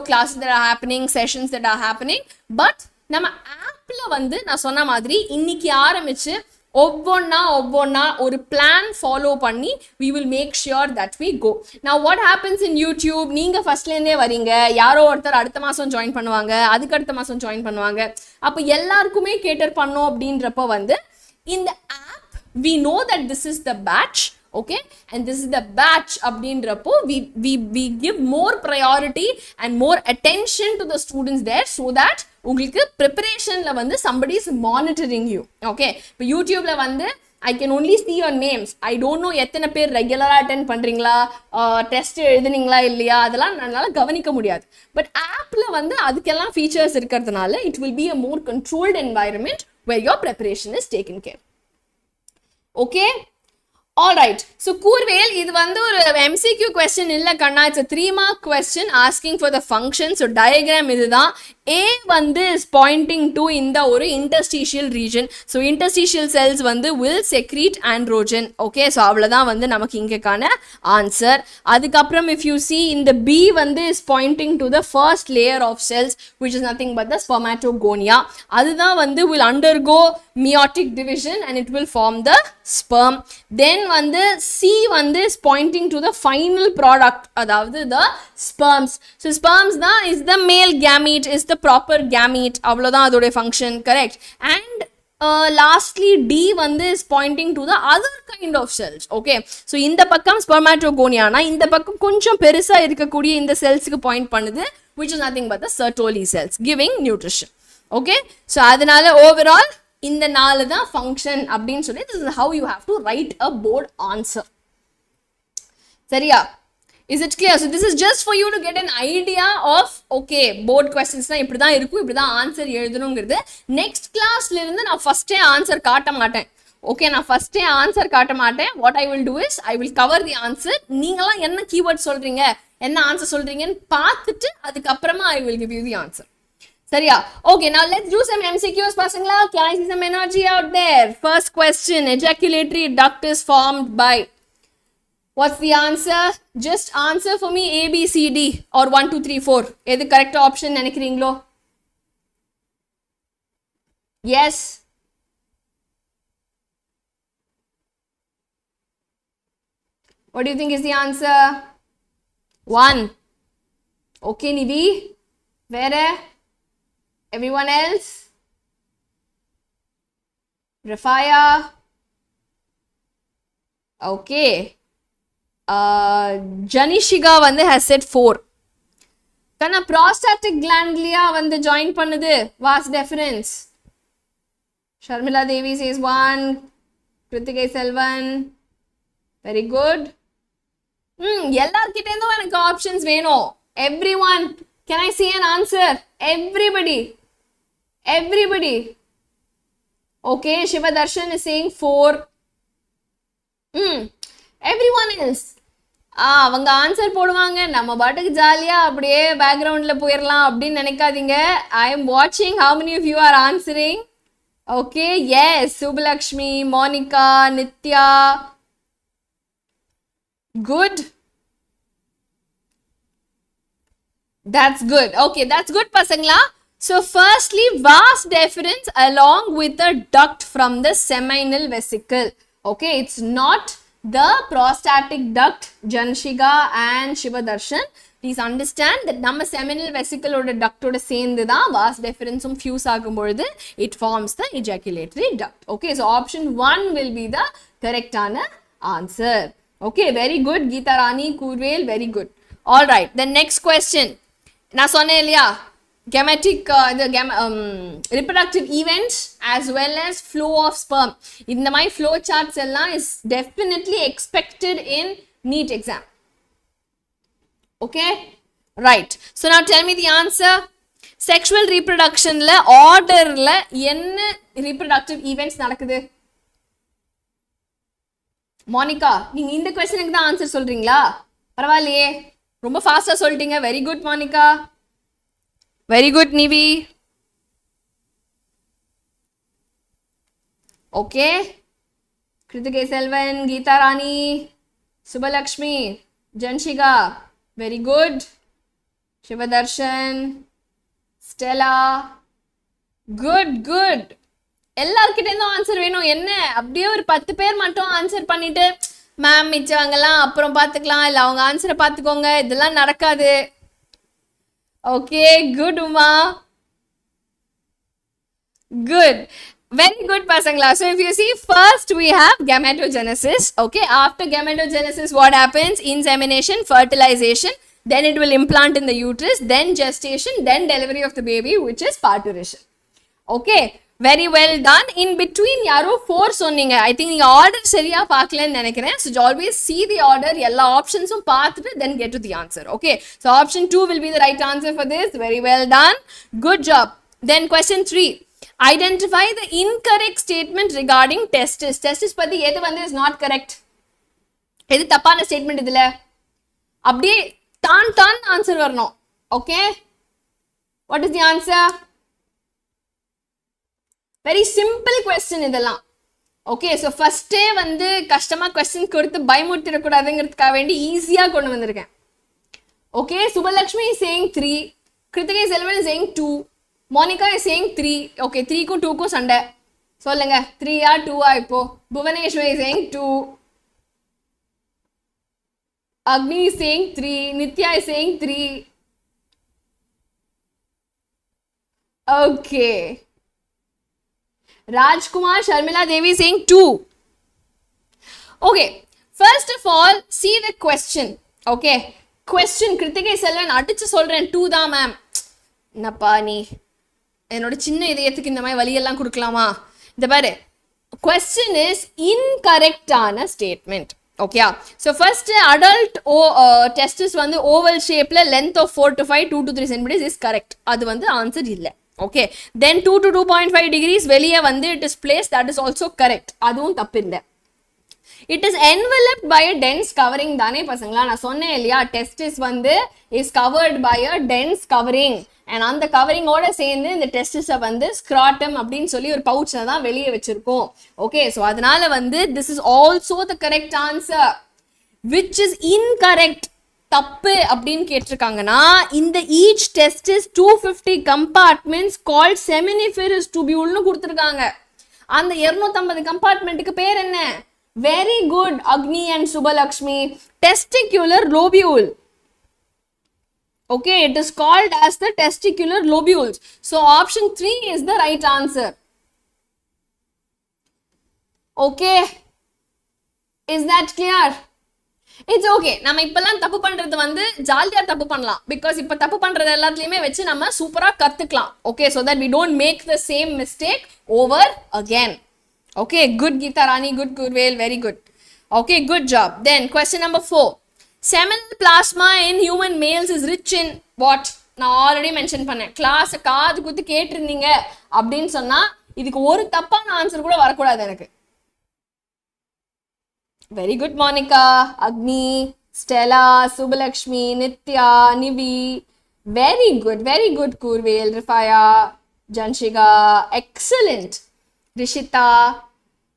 [SPEAKER 1] classes that are happening, sessions that are happening. But nama app la vandu na sonna madri இன்னைக்கு ஆரம்பிச்சு ஒவ்வொன்னா ஒரு plan follow பண்ணி we will make sure that we go. Now what happens in YouTube, நீங்க ஃபர்ஸ்ட்ல இருந்தே வரீங்க, யாரோ ஒருத்தர் அடுத்த மாசம் ஜாயின் பண்ணுவாங்க, அதுக்கு அடுத்த மாசம் ஜாயின் பண்ணுவாங்க, அப்ப எல்லாருக்குமே கேட்டர் பண்ணோம் அப்படின்றப்ப வந்து இந்த app we know that this is the batch, okay, and this is the batch அப்படின்றப்போ we give more priority and more attention to the students there so that உங்களுக்கு preparationல வந்து somebody is monitoring you. Okay, இப்போ YouTubeல வந்து I can only see your names. I don't know எத்தனை பேர் ரெகுலரா attend பண்றீங்களா, டெஸ்ட் எழுதுனீங்களா இல்லையா, அதெல்லாம் என்னால கவனிக்க முடியாது. பட் ஆப்ல வந்து அதுக்கெல்லாம் ஃபீச்சர்ஸ் இருக்கிறதுனால it will be a more controlled environment where your preparation is taken care. Okay? Alright, so Kurvel, இது வந்து ஒரு MCQ question இல்ல கண்ணா, it's a 3-mark question asking for the function. So diagram இதுதான். A வந்து is pointing to இந்த ஒரு interstitial region. So interstitial cells வந்து will secrete androgen. Okay, so அவ்வளவுதான் வந்து நமக்கு இங்கக்கான answer. அதுக்கப்புறம் if you see in the B வந்து is pointing to the first layer of cells which is nothing but the spermatogonia. அதுதான் வந்து will undergo meiotic division and it will form the sperm. Then வந்து C வந்து is pointing to the final product, அதாவது the sperms. So sperms தான் is the male gamete, is the proper gamete, அவ்வளவுதான் அதோட function, correct? And lastly D வந்து is pointing to the other kind of cells. Okay, so இந்த பக்கம் spermatogonia னா இந்த பக்கம் கொஞ்சம் பெருசா இருக்கக்கூடிய இந்த செல்ஸ்க்கு பாயிண்ட் பண்ணுது, which is nothing but the Sertoli cells giving nutrition. Okay, so அதனால overall இந்த 4 தான் function அப்படின்னு சொல்லி this is how you have to write a board answer. சரியா? Is it clear? So this is just for you to get an idea of okay, board questions na இப்படி தான் இருக்கும், இப்படி தான் ஆன்சர் எழுதணும்ங்கிறது. நெக்ஸ்ட் கிளாஸ்ல இருந்து நான் ஃபர்ஸ்டே ஆன்சர் காட்ட மாட்டேன். ஓகே, நான் ஃபர்ஸ்டே ஆன்சர் காட்ட மாட்டேன். What I will do is I will cover the answer. நீங்கலாம் என்ன கீவேர்ட் சொல்றீங்க, என்ன ஆன்சர் சொல்றீங்கன்னு பார்த்துட்டு அதுக்கு அப்புறமா I will give you the answer. சரியா? Okay, now let's do some MCQs pasangla. Can I see some energy out there? First question, ejaculatory duct is formed by. What's the answer? Just answer for me A, B, C, D or 1, 2, 3, 4. எது correct option நினைக்கிறீங்களோ? Yes. What do you think is the answer? 1. Okay, Nivi. Where? Everyone else? Rafaya? Okay. Janishiga வந்து has said 4. kana prostatic gland liya வந்து join பண்ணுது vas deferens. Sharmila Devi says 1, Kritikai Selvan, very good. எல்லார்கிட்ட இருந்தும் எனக்கு options வேணும். Everyone, can I see an answer? Everybody. Okay, Shiva Darshan is saying 4. Everyone else. அவங்க answer போடுவாங்க, நம்ம பாட்டுக்கு ஜாலியா அப்படியே பேக்ரவுண்ட்ல போயிடலாம் அப்படின்னு நினைக்காதீங்க. I am watching how many of you are answering. Okay, yes, Subhalakshmi, Monica, Nitya. Good. That's good. Okay, that's good, pasangla. So firstly, vas deferens along with the duct from the seminal vesicle. Okay, it's not the prostatic duct, Janshiga and Shiva Darshan. Please understand that நம்ம seminal vesicle oda duct oda சேர்ந்து தான் vas deferens fuse ஆகும்பொழுது it forms the ejaculatory duct. Okay, so option 1 will be the correct answer. Okay, very good, Geeta Rani, Kurvel, very good. All right, the next question. நான் சொன்னேன் இல்லையா, gametic reproductive events as well as flow of sperm. இந்த மாதிரி flow charts எல்லாம் is definitely expected in NEET exam. Okay, right. So now tell me the answer. Sexual reproduction la order la என்ன reproductive events நடக்குது? Monica, நீங்க இந்த क्वेश्चனுக்கு தான் answer சொல்றீங்களா? பரவாயில்லையே, ரொம்ப ஃபாஸ்டா சொல்லிட்டீங்க. Very good Monica, very good Nivi. Okay, Kiruthigai Selvan, Geetha Rani, Subalakshmi, Janshika, very good. Sivadarshan, Stella, good. எல்லார்கிட்ட இருந்தும் ஆன்சர் வேணும். என்ன அப்படியே ஒரு 10 பேர் மட்டும் ஆன்சர் பண்ணிட்டு மேம் மிச்சவங்கெல்லாம் அப்புறம் பார்த்துக்கலாம், இல்லை அவங்க ஆன்சரை பார்த்துக்கோங்க, இதெல்லாம் நடக்காது. Okay, good Uma, good, very good pasangla. So if you see, first we have gametogenesis. Okay, after gametogenesis what happens? Insemination, fertilization, then it will implant in the uterus, then gestation, then delivery of the baby, which is parturition. Okay, very well done. In between yaro 4 சொன்னீங்க. I think நீங்க order சரியா பார்க்கலன்னு நினைக்கிறேன். So always see the order, எல்லா ஆப்ஷன்ஸும் பார்த்துட்டு then get to the answer. Okay, so option 2 will be the right answer for this. Very well done, good job. Then question 3, identify the incorrect statement regarding testis. Testis பத்தி எது வந்து is not correct, எது தப்பான statement? இதுல அப்படியே தான் answer வரணும். Okay, what is the answer? Very simple question இதெல்லாம். ஓகே, ஸோ ஃபர்ஸ்டே வந்து கஷ்டமா கொஸ்டின் கொடுத்து பயமுறுத்திடக்கூடாதுங்கிறதுக்காக வேண்டி ஈஸியா கொண்டு வந்திருக்கேன். Okay, Subalakshmi is saying 3, Kiruthigai Selvan is saying 2, Monica is saying 3. Okay, 3க்கும் 2க்கும் சண்டை. சொல்லுங்க, 3-ஆ 2-ஆ? இப்போ Bhuvaneswari is saying 2, Agni is saying 3, Nithya is saying 3. Okay, Rajkumar, Sharmila Devi saying 2. Okay, first of all, see the question. Okay, question, Kritikai Selvan அடிச்சு சொல்றேன் 2 தான் ma'am. என்னப்பா நீ என்னோட சின்ன இதயத்துக்கு இந்த மாதிரி வலியெல்லாம் கொடுக்கலாமா? இந்த பாரு, question is incorrect ஆன statement. Okay, so first adult testis வந்து oval shape ல length of 4 to 5, 2 to 3 centimeters is correct. அது வந்து answer இல்ல. Okay, then 2 to 2.5 degrees வெளியே வந்து it is placed, that is also correct. அதுவும் தப்பு இல்லை. It is enveloped by a dense covering தானே பசங்களா? நான் சொன்னேன் இல்லையா, testis வந்து is covered by a dense covering, and அந்த covering ஓட சேர்ந்து இந்த testis வந்து scrotum அப்படின்னு சொல்லி ஒரு pouchல தான் வெளியே வச்சிருக்கோம். Okay, so அதனால வந்து this is also the correct answer. Which is incorrect, தப்பு அப்படின்னு கேட்டிருக்காங்கன்னா, இந்த each testis 250 compartments called seminiferous tubule னு கொடுத்திருக்காங்க. அந்த 250 கம்பார்ட்மெண்ட்டுக்கு பேர் என்ன? Very good, Agni and Subhalakshmi. Testicular lobule. Okay, it is called as the testicular lobules. So option 3 is the right answer. Okay, is that clear? It's okay. நம்ம இப்பெல்லாம் தப்பு பண்றது வந்து ஜாலியா தப்பு பண்ணலாம் because இப்ப தப்பு பண்றது எல்லாத்துலயுமே வச்சு நம்ம சூப்பரா கத்துக்கலாம். Okay, so that we don't make the same mistake over again. Okay, good Geeta Rani, good Kurvel, very good. Okay, good job. Then question number 4. Seminal plasma in human males is rich in what? நான் already mention பண்ணேன். Class காது குத்து கேட்டிருந்தீங்க அப்படின்னு சொன்னா இதுக்கு ஒரு தப்பான ஆன்சர் கூட வரக்கூடாது எனக்கு. Very good, Monica, Agni, Stella, Subbalakshmi, Nitya, Nivi. Very good, Kurvel, Rifaya, Janshiga. Excellent. Rishita.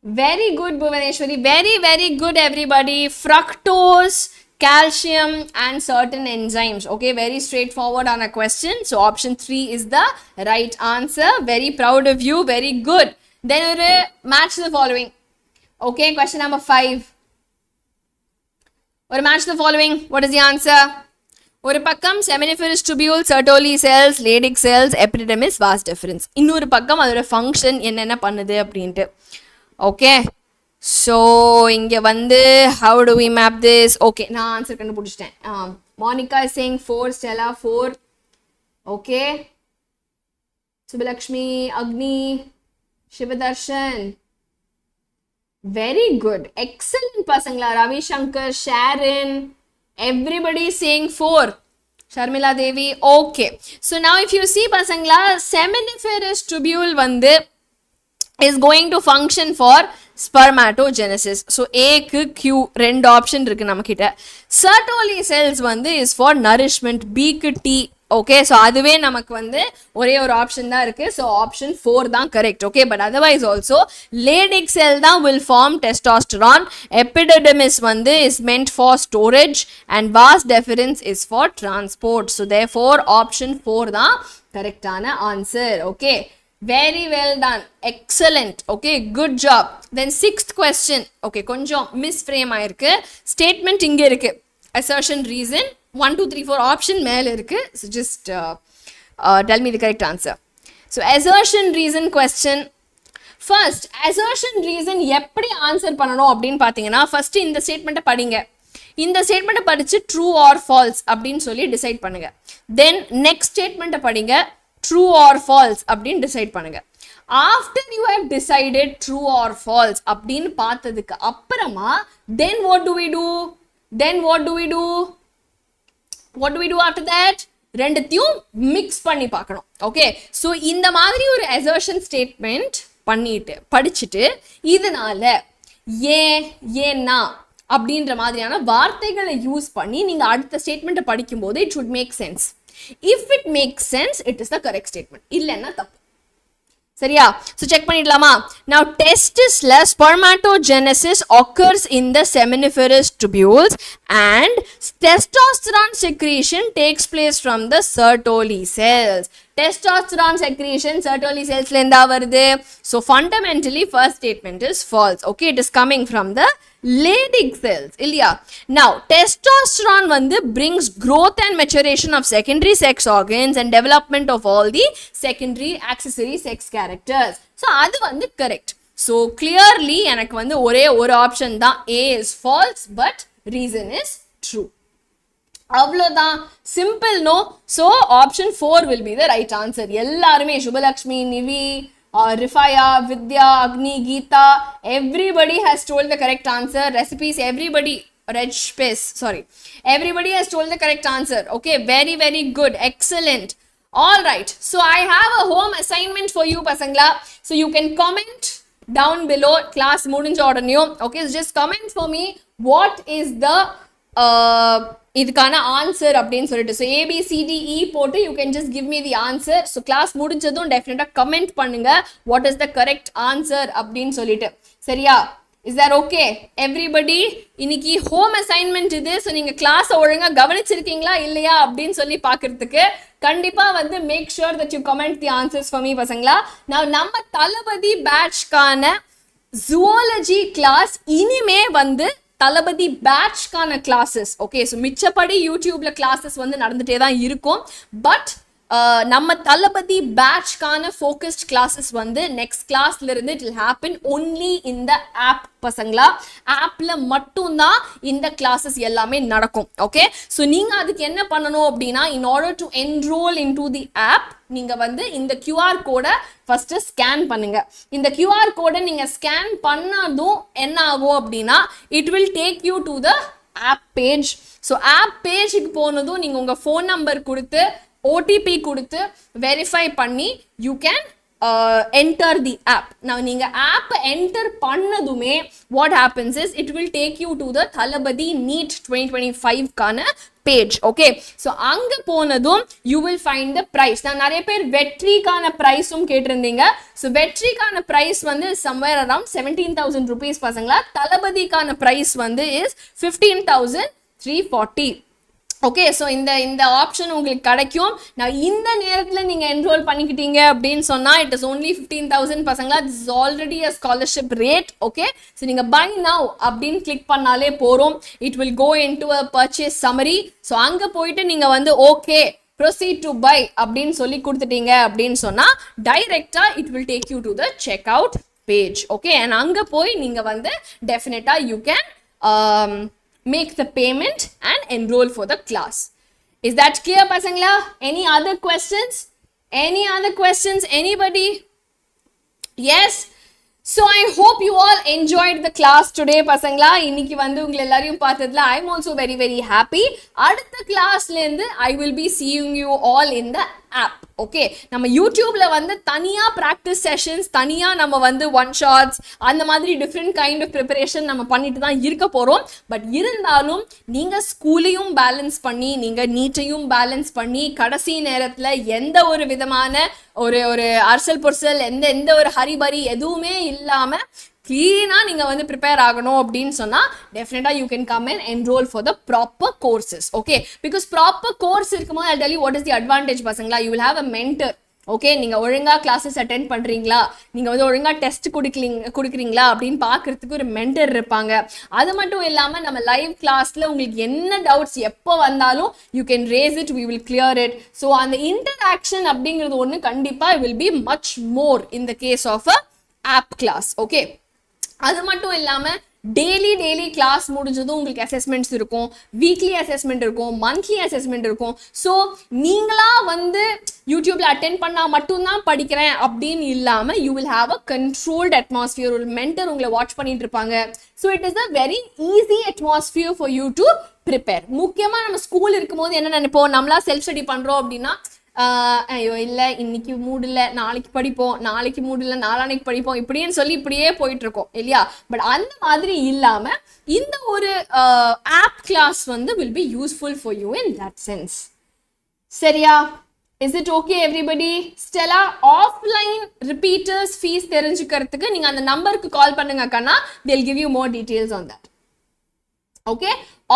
[SPEAKER 1] Very good, Bhuvaneshwari. Very good, everybody. Fructose, calcium, and certain enzymes. Okay, very straightforward on a question. So, option 3 is the right answer. Very proud of you. Very good. Then, match the following. Okay, question number 5. Or match the following. What is the answer? ஒரு பக்கம் seminiferous tubule, Sertoli cells, Leydig cells, epididymis, vas deferens. இன்னொரு பக்கம் அதோட function என்னென்ன பண்ணுது அப்படின்ட்டு. Okay, so இங்கே வந்து how do we map this? Okay, நான் ஆன்சர் கண்டுபிடிச்சிட்டேன். Monica is saying 4, Stella 4. Okay, Subbalakshmi, Agni, Shivadarshan. Very good. Excellent, Pasangla. Ravi Shankar, Sharon. Everybody is saying 4. Sharmila Devi. Okay. So now if you see, Pasangla, seminiferous tubule vandu is going to function for spermatogenesis. So A ku Q ரெண்டு option இருக்கு நமக்கிட்ட. Sertoli cells vandu is for nourishment. B ku T. Okay, so அதுவே நமக்கு வந்து ஒரே ஒரு option தான் இருக்கு. So option 4 தான் correct. Okay, but otherwise also Leydig cell தான் will form testosterone. Epididymis வந்து is meant for storage and vas deferens is for transport. So therefore option 4 தான் correct ஆன answer. Okay, very well done. Excellent. Okay, good job. Then 6th question. Okay, கொஞ்சம் misframe ஆயிருக்கு. Statement இங்க இருக்கு. Assertion, reason. 1, 2, 3, 4 option மேல இருக்கு. So just tell me the correct answer. So assertion, reason question. First, assertion, reason எப்படி answer பண்ணணும் அப்படின்னு பார்த்தீங்கன்னா ஃபர்ஸ்ட் இந்த ஸ்டேட்மெண்ட்டை படிங்க. இந்த ஸ்டேட்மெண்ட்டை படிச்சு ட்ரூ ஆர் ஃபால்ஸ் அப்படின்னு சொல்லி டிசைட் பண்ணுங்க. தென் நெக்ஸ்ட் ஸ்டேட்மெண்ட்டை படிங்க, ட்ரூ ஆர் ஃபால்ஸ் அப்படின்னு டிசைட் பண்ணுங்க. After you have decided true or false அப்படின்னு பார்த்ததுக்கு அப்புறமா then what do we do? What do we do after that? ரெண்டுத்தையும் மிக்ஸ் பண்ணி பார்க்கணும். ஓகே, ஸோ இந்த மாதிரி ஒரு assertion ஸ்டேட்மெண்ட் பண்ணிட்டு படிச்சுட்டு இதனால ஏன்னா அப்படின்ற மாதிரியான வார்த்தைகளை யூஸ் பண்ணி நீங்க அடுத்த ஸ்டேட்மெண்ட்டை படிக்கும்போது it should make sense. If it makes sense, it is the correct statement. இல்லைன்னா தப்பு. சரியா? So check பண்ணிடலாமா? Now testisல spermatogenesis occurs in the seminiferous tubules and testosterone secretion takes place from the Sertoli cells. Testosterone secretion Sertoli cells la endha varudhu. So fundamentally first statement is false. Okay, it is coming from the Leydig cells. Ilya. Now testosterone vandu brings growth and maturation of secondary sex organs and development of all the secondary accessory sex characters. So adu vandu correct. So clearly எனக்கு வந்து ஒரே ஒரு option தான், A is false but reason is true. அவ்வளோதான், simple. No. So option 4 will be the right answer. எல்லாருமே Subhalakshmi, Nivi, Rifaya, Vidya, Agni, Geeta, everybody has told the correct answer. Recipes, everybody, everybody has told the correct answer. Okay, very good, excellent. All right, so I have a home assignment for you, Pasangla. So you can comment down below. Class mudinja udaniyum. Okay, so just comment for me what is the இதுக்கான answer அப்படின்னு சொல்லிட்டு. So ABCDE போட்டு you can just give me the answer. So class முடிஞ்சதும் டெஃபினட்டாக comment பண்ணுங்க what is the correct answer அப்படின்னு சொல்லிட்டு. சரியா? Is that okay everybody? இன்னைக்கு ஹோம் அசைன்மெண்ட் இது. ஸோ நீங்கள் கிளாஸை ஒழுங்காக கவனிச்சிருக்கீங்களா இல்லையா அப்படின்னு சொல்லி பார்க்கறதுக்கு கண்டிப்பாக வந்து make sure that you comment the answers for me பசங்களா. நம்ம தளபதி பேட்ச்கான ஜூவாலஜி கிளாஸ் இனிமே வந்து தளபதி பேட்ச்கான கிளாஸஸ். ஓகே, ஸோ மிச்சப்படி யூடியூப்ல கிளாஸஸ் வந்து நடந்துட்டே தான் இருக்கும். பட் நம்ம தளபதி பேட்ச்கான ஃபோக்கஸ்ட் கிளாஸஸ் வந்து நெக்ஸ்ட் கிளாஸ்ல இருந்து it will happen only in the app பசங்களா. ஆப்ல மட்டும்தான் இந்த கிளாஸஸ் எல்லாமே நடக்கும். ஓகே, ஸோ நீங்க அதுக்கு என்ன பண்ணணும் அப்படின்னா, in order to enrol in to the app நீங்க வந்து இந்த கியூஆர் கோடை ஃபர்ஸ்ட் ஸ்கேன் பண்ணுங்க. இந்த கியூஆர் கோடை நீங்க ஸ்கேன் பண்ணதும் என்ன ஆகும் அப்படின்னா, it will take you to the app page. So app பேஜுக்கு போனதும் நீங்க உங்க ஃபோன் நம்பர் கொடுத்து OTP கொடுத்து வெரிஃபை பண்ணி you can enter the app. நான் நீங்க ஆப் என்டர் பண்ணதுமே what happens is it will take you to the Thalapathy NEET 2025 கான பேஜ். ஓகே, ஸோ அங்க போனதும் you will find the price. நான் நிறைய பேர் வெற்றிக்கான பிரைஸும் கேட்டிருந்தீங்க. ஸோ வெற்றிக்கான பிரைஸ் வந்து சம்வேர் அரவுண்ட் 17,000 rupees பசங்களா. தளபதிக்கான பிரைஸ் வந்து இஸ் 15,340. ஓகே, ஸோ இந்த ஆப்ஷன் உங்களுக்கு கிடைக்கும். நான் இந்த நேரத்தில் நீங்கள் என்ரோல் பண்ணிக்கிட்டீங்க அப்படின்னு சொன்னால் இட் இஸ் ஓன்லி 15,000 பசங்களா. This is already a scholarship rate. Okay, so நீங்கள் பை நவ் அப்படின்னு கிளிக் பண்ணாலே போகிறோம். It will go into a purchase summary. So அங்கே போயிட்டு நீங்கள் வந்து ஓகே ப்ரொசீட் டு பை அப்படின்னு சொல்லி கொடுத்துட்டீங்க அப்படின்னு சொன்னால் டைரெக்டாக it will take you to the cheque out page. Okay, and அங்கே போய் நீங்கள் வந்து டெஃபினட்டாக you can make the payment and enroll for the class. Is that clear pasangla? Any other questions? Any other questions? Anybody? Yes? So I hope you all enjoyed the class today pasangla. இன்னைக்கு வந்து உங்களை எல்லாரையும் பார்த்ததுல I am also very very happy. அடுத்த கிளாஸ்ல இருந்து I will be seeing you all in the app. Okay, நம்ம யூடியூப்ல வந்து தனியா ப்ராக்டிஸ் செஷன்ஸ், தனியா நம்ம வந்து ஒன் ஷாட்ஸ் அந்த மாதிரி டிஃப்ரெண்ட் கைண்ட் ஆஃப் ப்ரிப்பரேஷன் நம்ம பண்ணிட்டு தான் இருக்க போறோம். பட் இருந்தாலும் நீங்க ஸ்கூலையும் பேலன்ஸ் பண்ணி, நீங்க நீட்டையும் பேலன்ஸ் பண்ணி, கடைசி நேரத்துல எந்த ஒரு விதமான ஒரு அரசல் பொருசல் எந்த ஒரு ஹரிபரி எதுவுமே இல்லாம கிளீனா நீங்க வந்து ப்ரிப்பேர் ஆகணும் அப்படின்னு சொன்னா டெஃபினட்டா you can come and enrol for the proper courses. Okay, because proper course இருக்கும்போது I'll tell you what is the advantage பசங்களா. you will have a mentor. Okay, நீங்க ஒழுங்கா கிளாஸஸ் அட்டென்ட் பண்றீங்களா, நீங்க வந்து ஒழுங்கா டெஸ்ட் கொடுக்குறீங்களா அப்படின்னு பாக்குறதுக்கு ஒரு மென்டர் இருப்பாங்க. அது மட்டும் இல்லாம நம்ம லைவ் கிளாஸ்ல உங்களுக்கு என்ன டவுட்ஸ் எப்போ வந்தாலும் you can raise it, we will clear it. So அந்த இன்டராக்ஷன் அப்படிங்கிறது ஒன்று கண்டிப்பா will be much more in the case of a app class. Okay, அது மட்டும் இல்லாம டெய்லி கிளாஸ் முடிஞ்சதும் உங்களுக்கு அசஸ்மெண்ட்ஸ் இருக்கும், வீக்லி அசஸ்மெண்ட் இருக்கும், மந்த்லி அசஸ்மெண்ட் இருக்கும். ஸோ நீங்களா வந்து யூடியூப்ல அட்டென்ட் பண்ணா மட்டும்தான் படிக்கிறேன் அப்படின்னு இல்லாம you will have a controlled atmosphere. ஒரு மென்டர் உங்களை வாட்ச் பண்ணிட்டு இருப்பாங்க. So it is a very easy atmosphere for you to prepare. முக்கியமா நம்ம ஸ்கூல் இருக்கும்போது என்ன நினைப்போம், நம்மளா செல்ஃப் ஸ்டடி பண்றோம் அப்படின்னா ஐயோ இல்லை இன்னைக்கு மூடு இல்லை நாளைக்கு படிப்போம், நாளைக்கு மூடு இல்லை நாளானைக்கு படிப்போம் இப்படின்னு சொல்லி இப்படியே போயிட்டு இருக்கோம் இல்லையா. பட் அந்த மாதிரி இல்லாம இந்த ஒரு ஆப் கிளாஸ் வந்து will be useful for you in that sense. சரியா? Is it okay everybody? Stella offline repeaters fees தெரிஞ்சுக்கிறதுக்கு நீங்க அந்த நம்பருக்கு கால் பண்ணுங்க கண்ணா, they'll give you more details on that. Okay,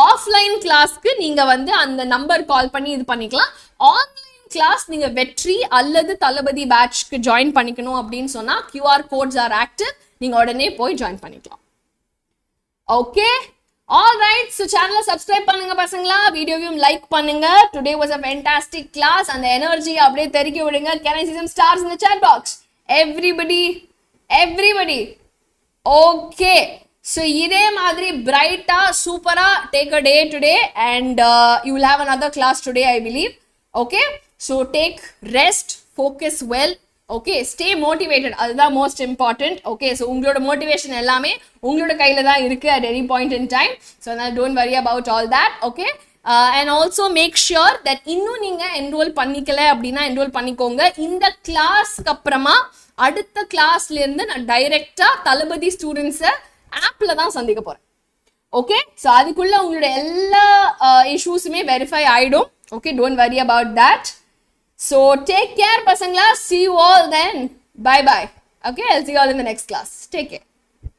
[SPEAKER 1] offline கிளாஸ்க்கு நீங்க வந்து அந்த நம்பர் கால் பண்ணி இது பண்ணிக்கலாம். ஆன்லைன் கிளாஸ் நீங்க வெற்றி அல்லது தளபதி பேட்ச்க்கு ஜாயின் பண்ணிக்கணும் அப்படின்னு சொன்னா QR codes are active, நீங்க உடனே போய் ஜாயின் பண்ணிக்கலாம். Okay, alright. ஸோ சேனலை சப்ஸ்கிரைப் பண்ணுங்க பசங்களா, வீடியோவையும் லைக் பண்ணுங்க. Today was a fantastic class. அந்த எனர்ஜி அப்படியே தெறிக்க விடுங்க. Can I see some stars in the chat box? Everybody. Okay, so இதே மாதிரி பிரைட்டா சூப்பரா take a day today and you will have another class today I believe. Okay, so take rest, focus well. Okay, stay motivated, அதுதான் most important. Okay, so உங்களோட motivation எல்லாமே உங்களோட கையில தான் இருக்கு at any point in time. So don't worry about all that. Okay, and also make sure that இன்னும் நீங்க enroll பண்ணிக்கல அப்படின்னா enroll பண்ணிக்கோங்க. இந்த கிளாஸ்க்கு அப்புறமா அடுத்த கிளாஸ்ல இருந்து நான் டைரக்டா தளபதி ஸ்டூடெண்ட்ஸை ஆப்ல தான் சந்திக்க போறேன். ஓகே, ஸோ அதுக்குள்ள உங்களோட எல்லா இஷ்யூஸுமே வெரிஃபை ஆயிடும். Okay, don't worry about that. So take care pasangla. See you all then. Bye. Okay, I'll see you all in the next class. Take care.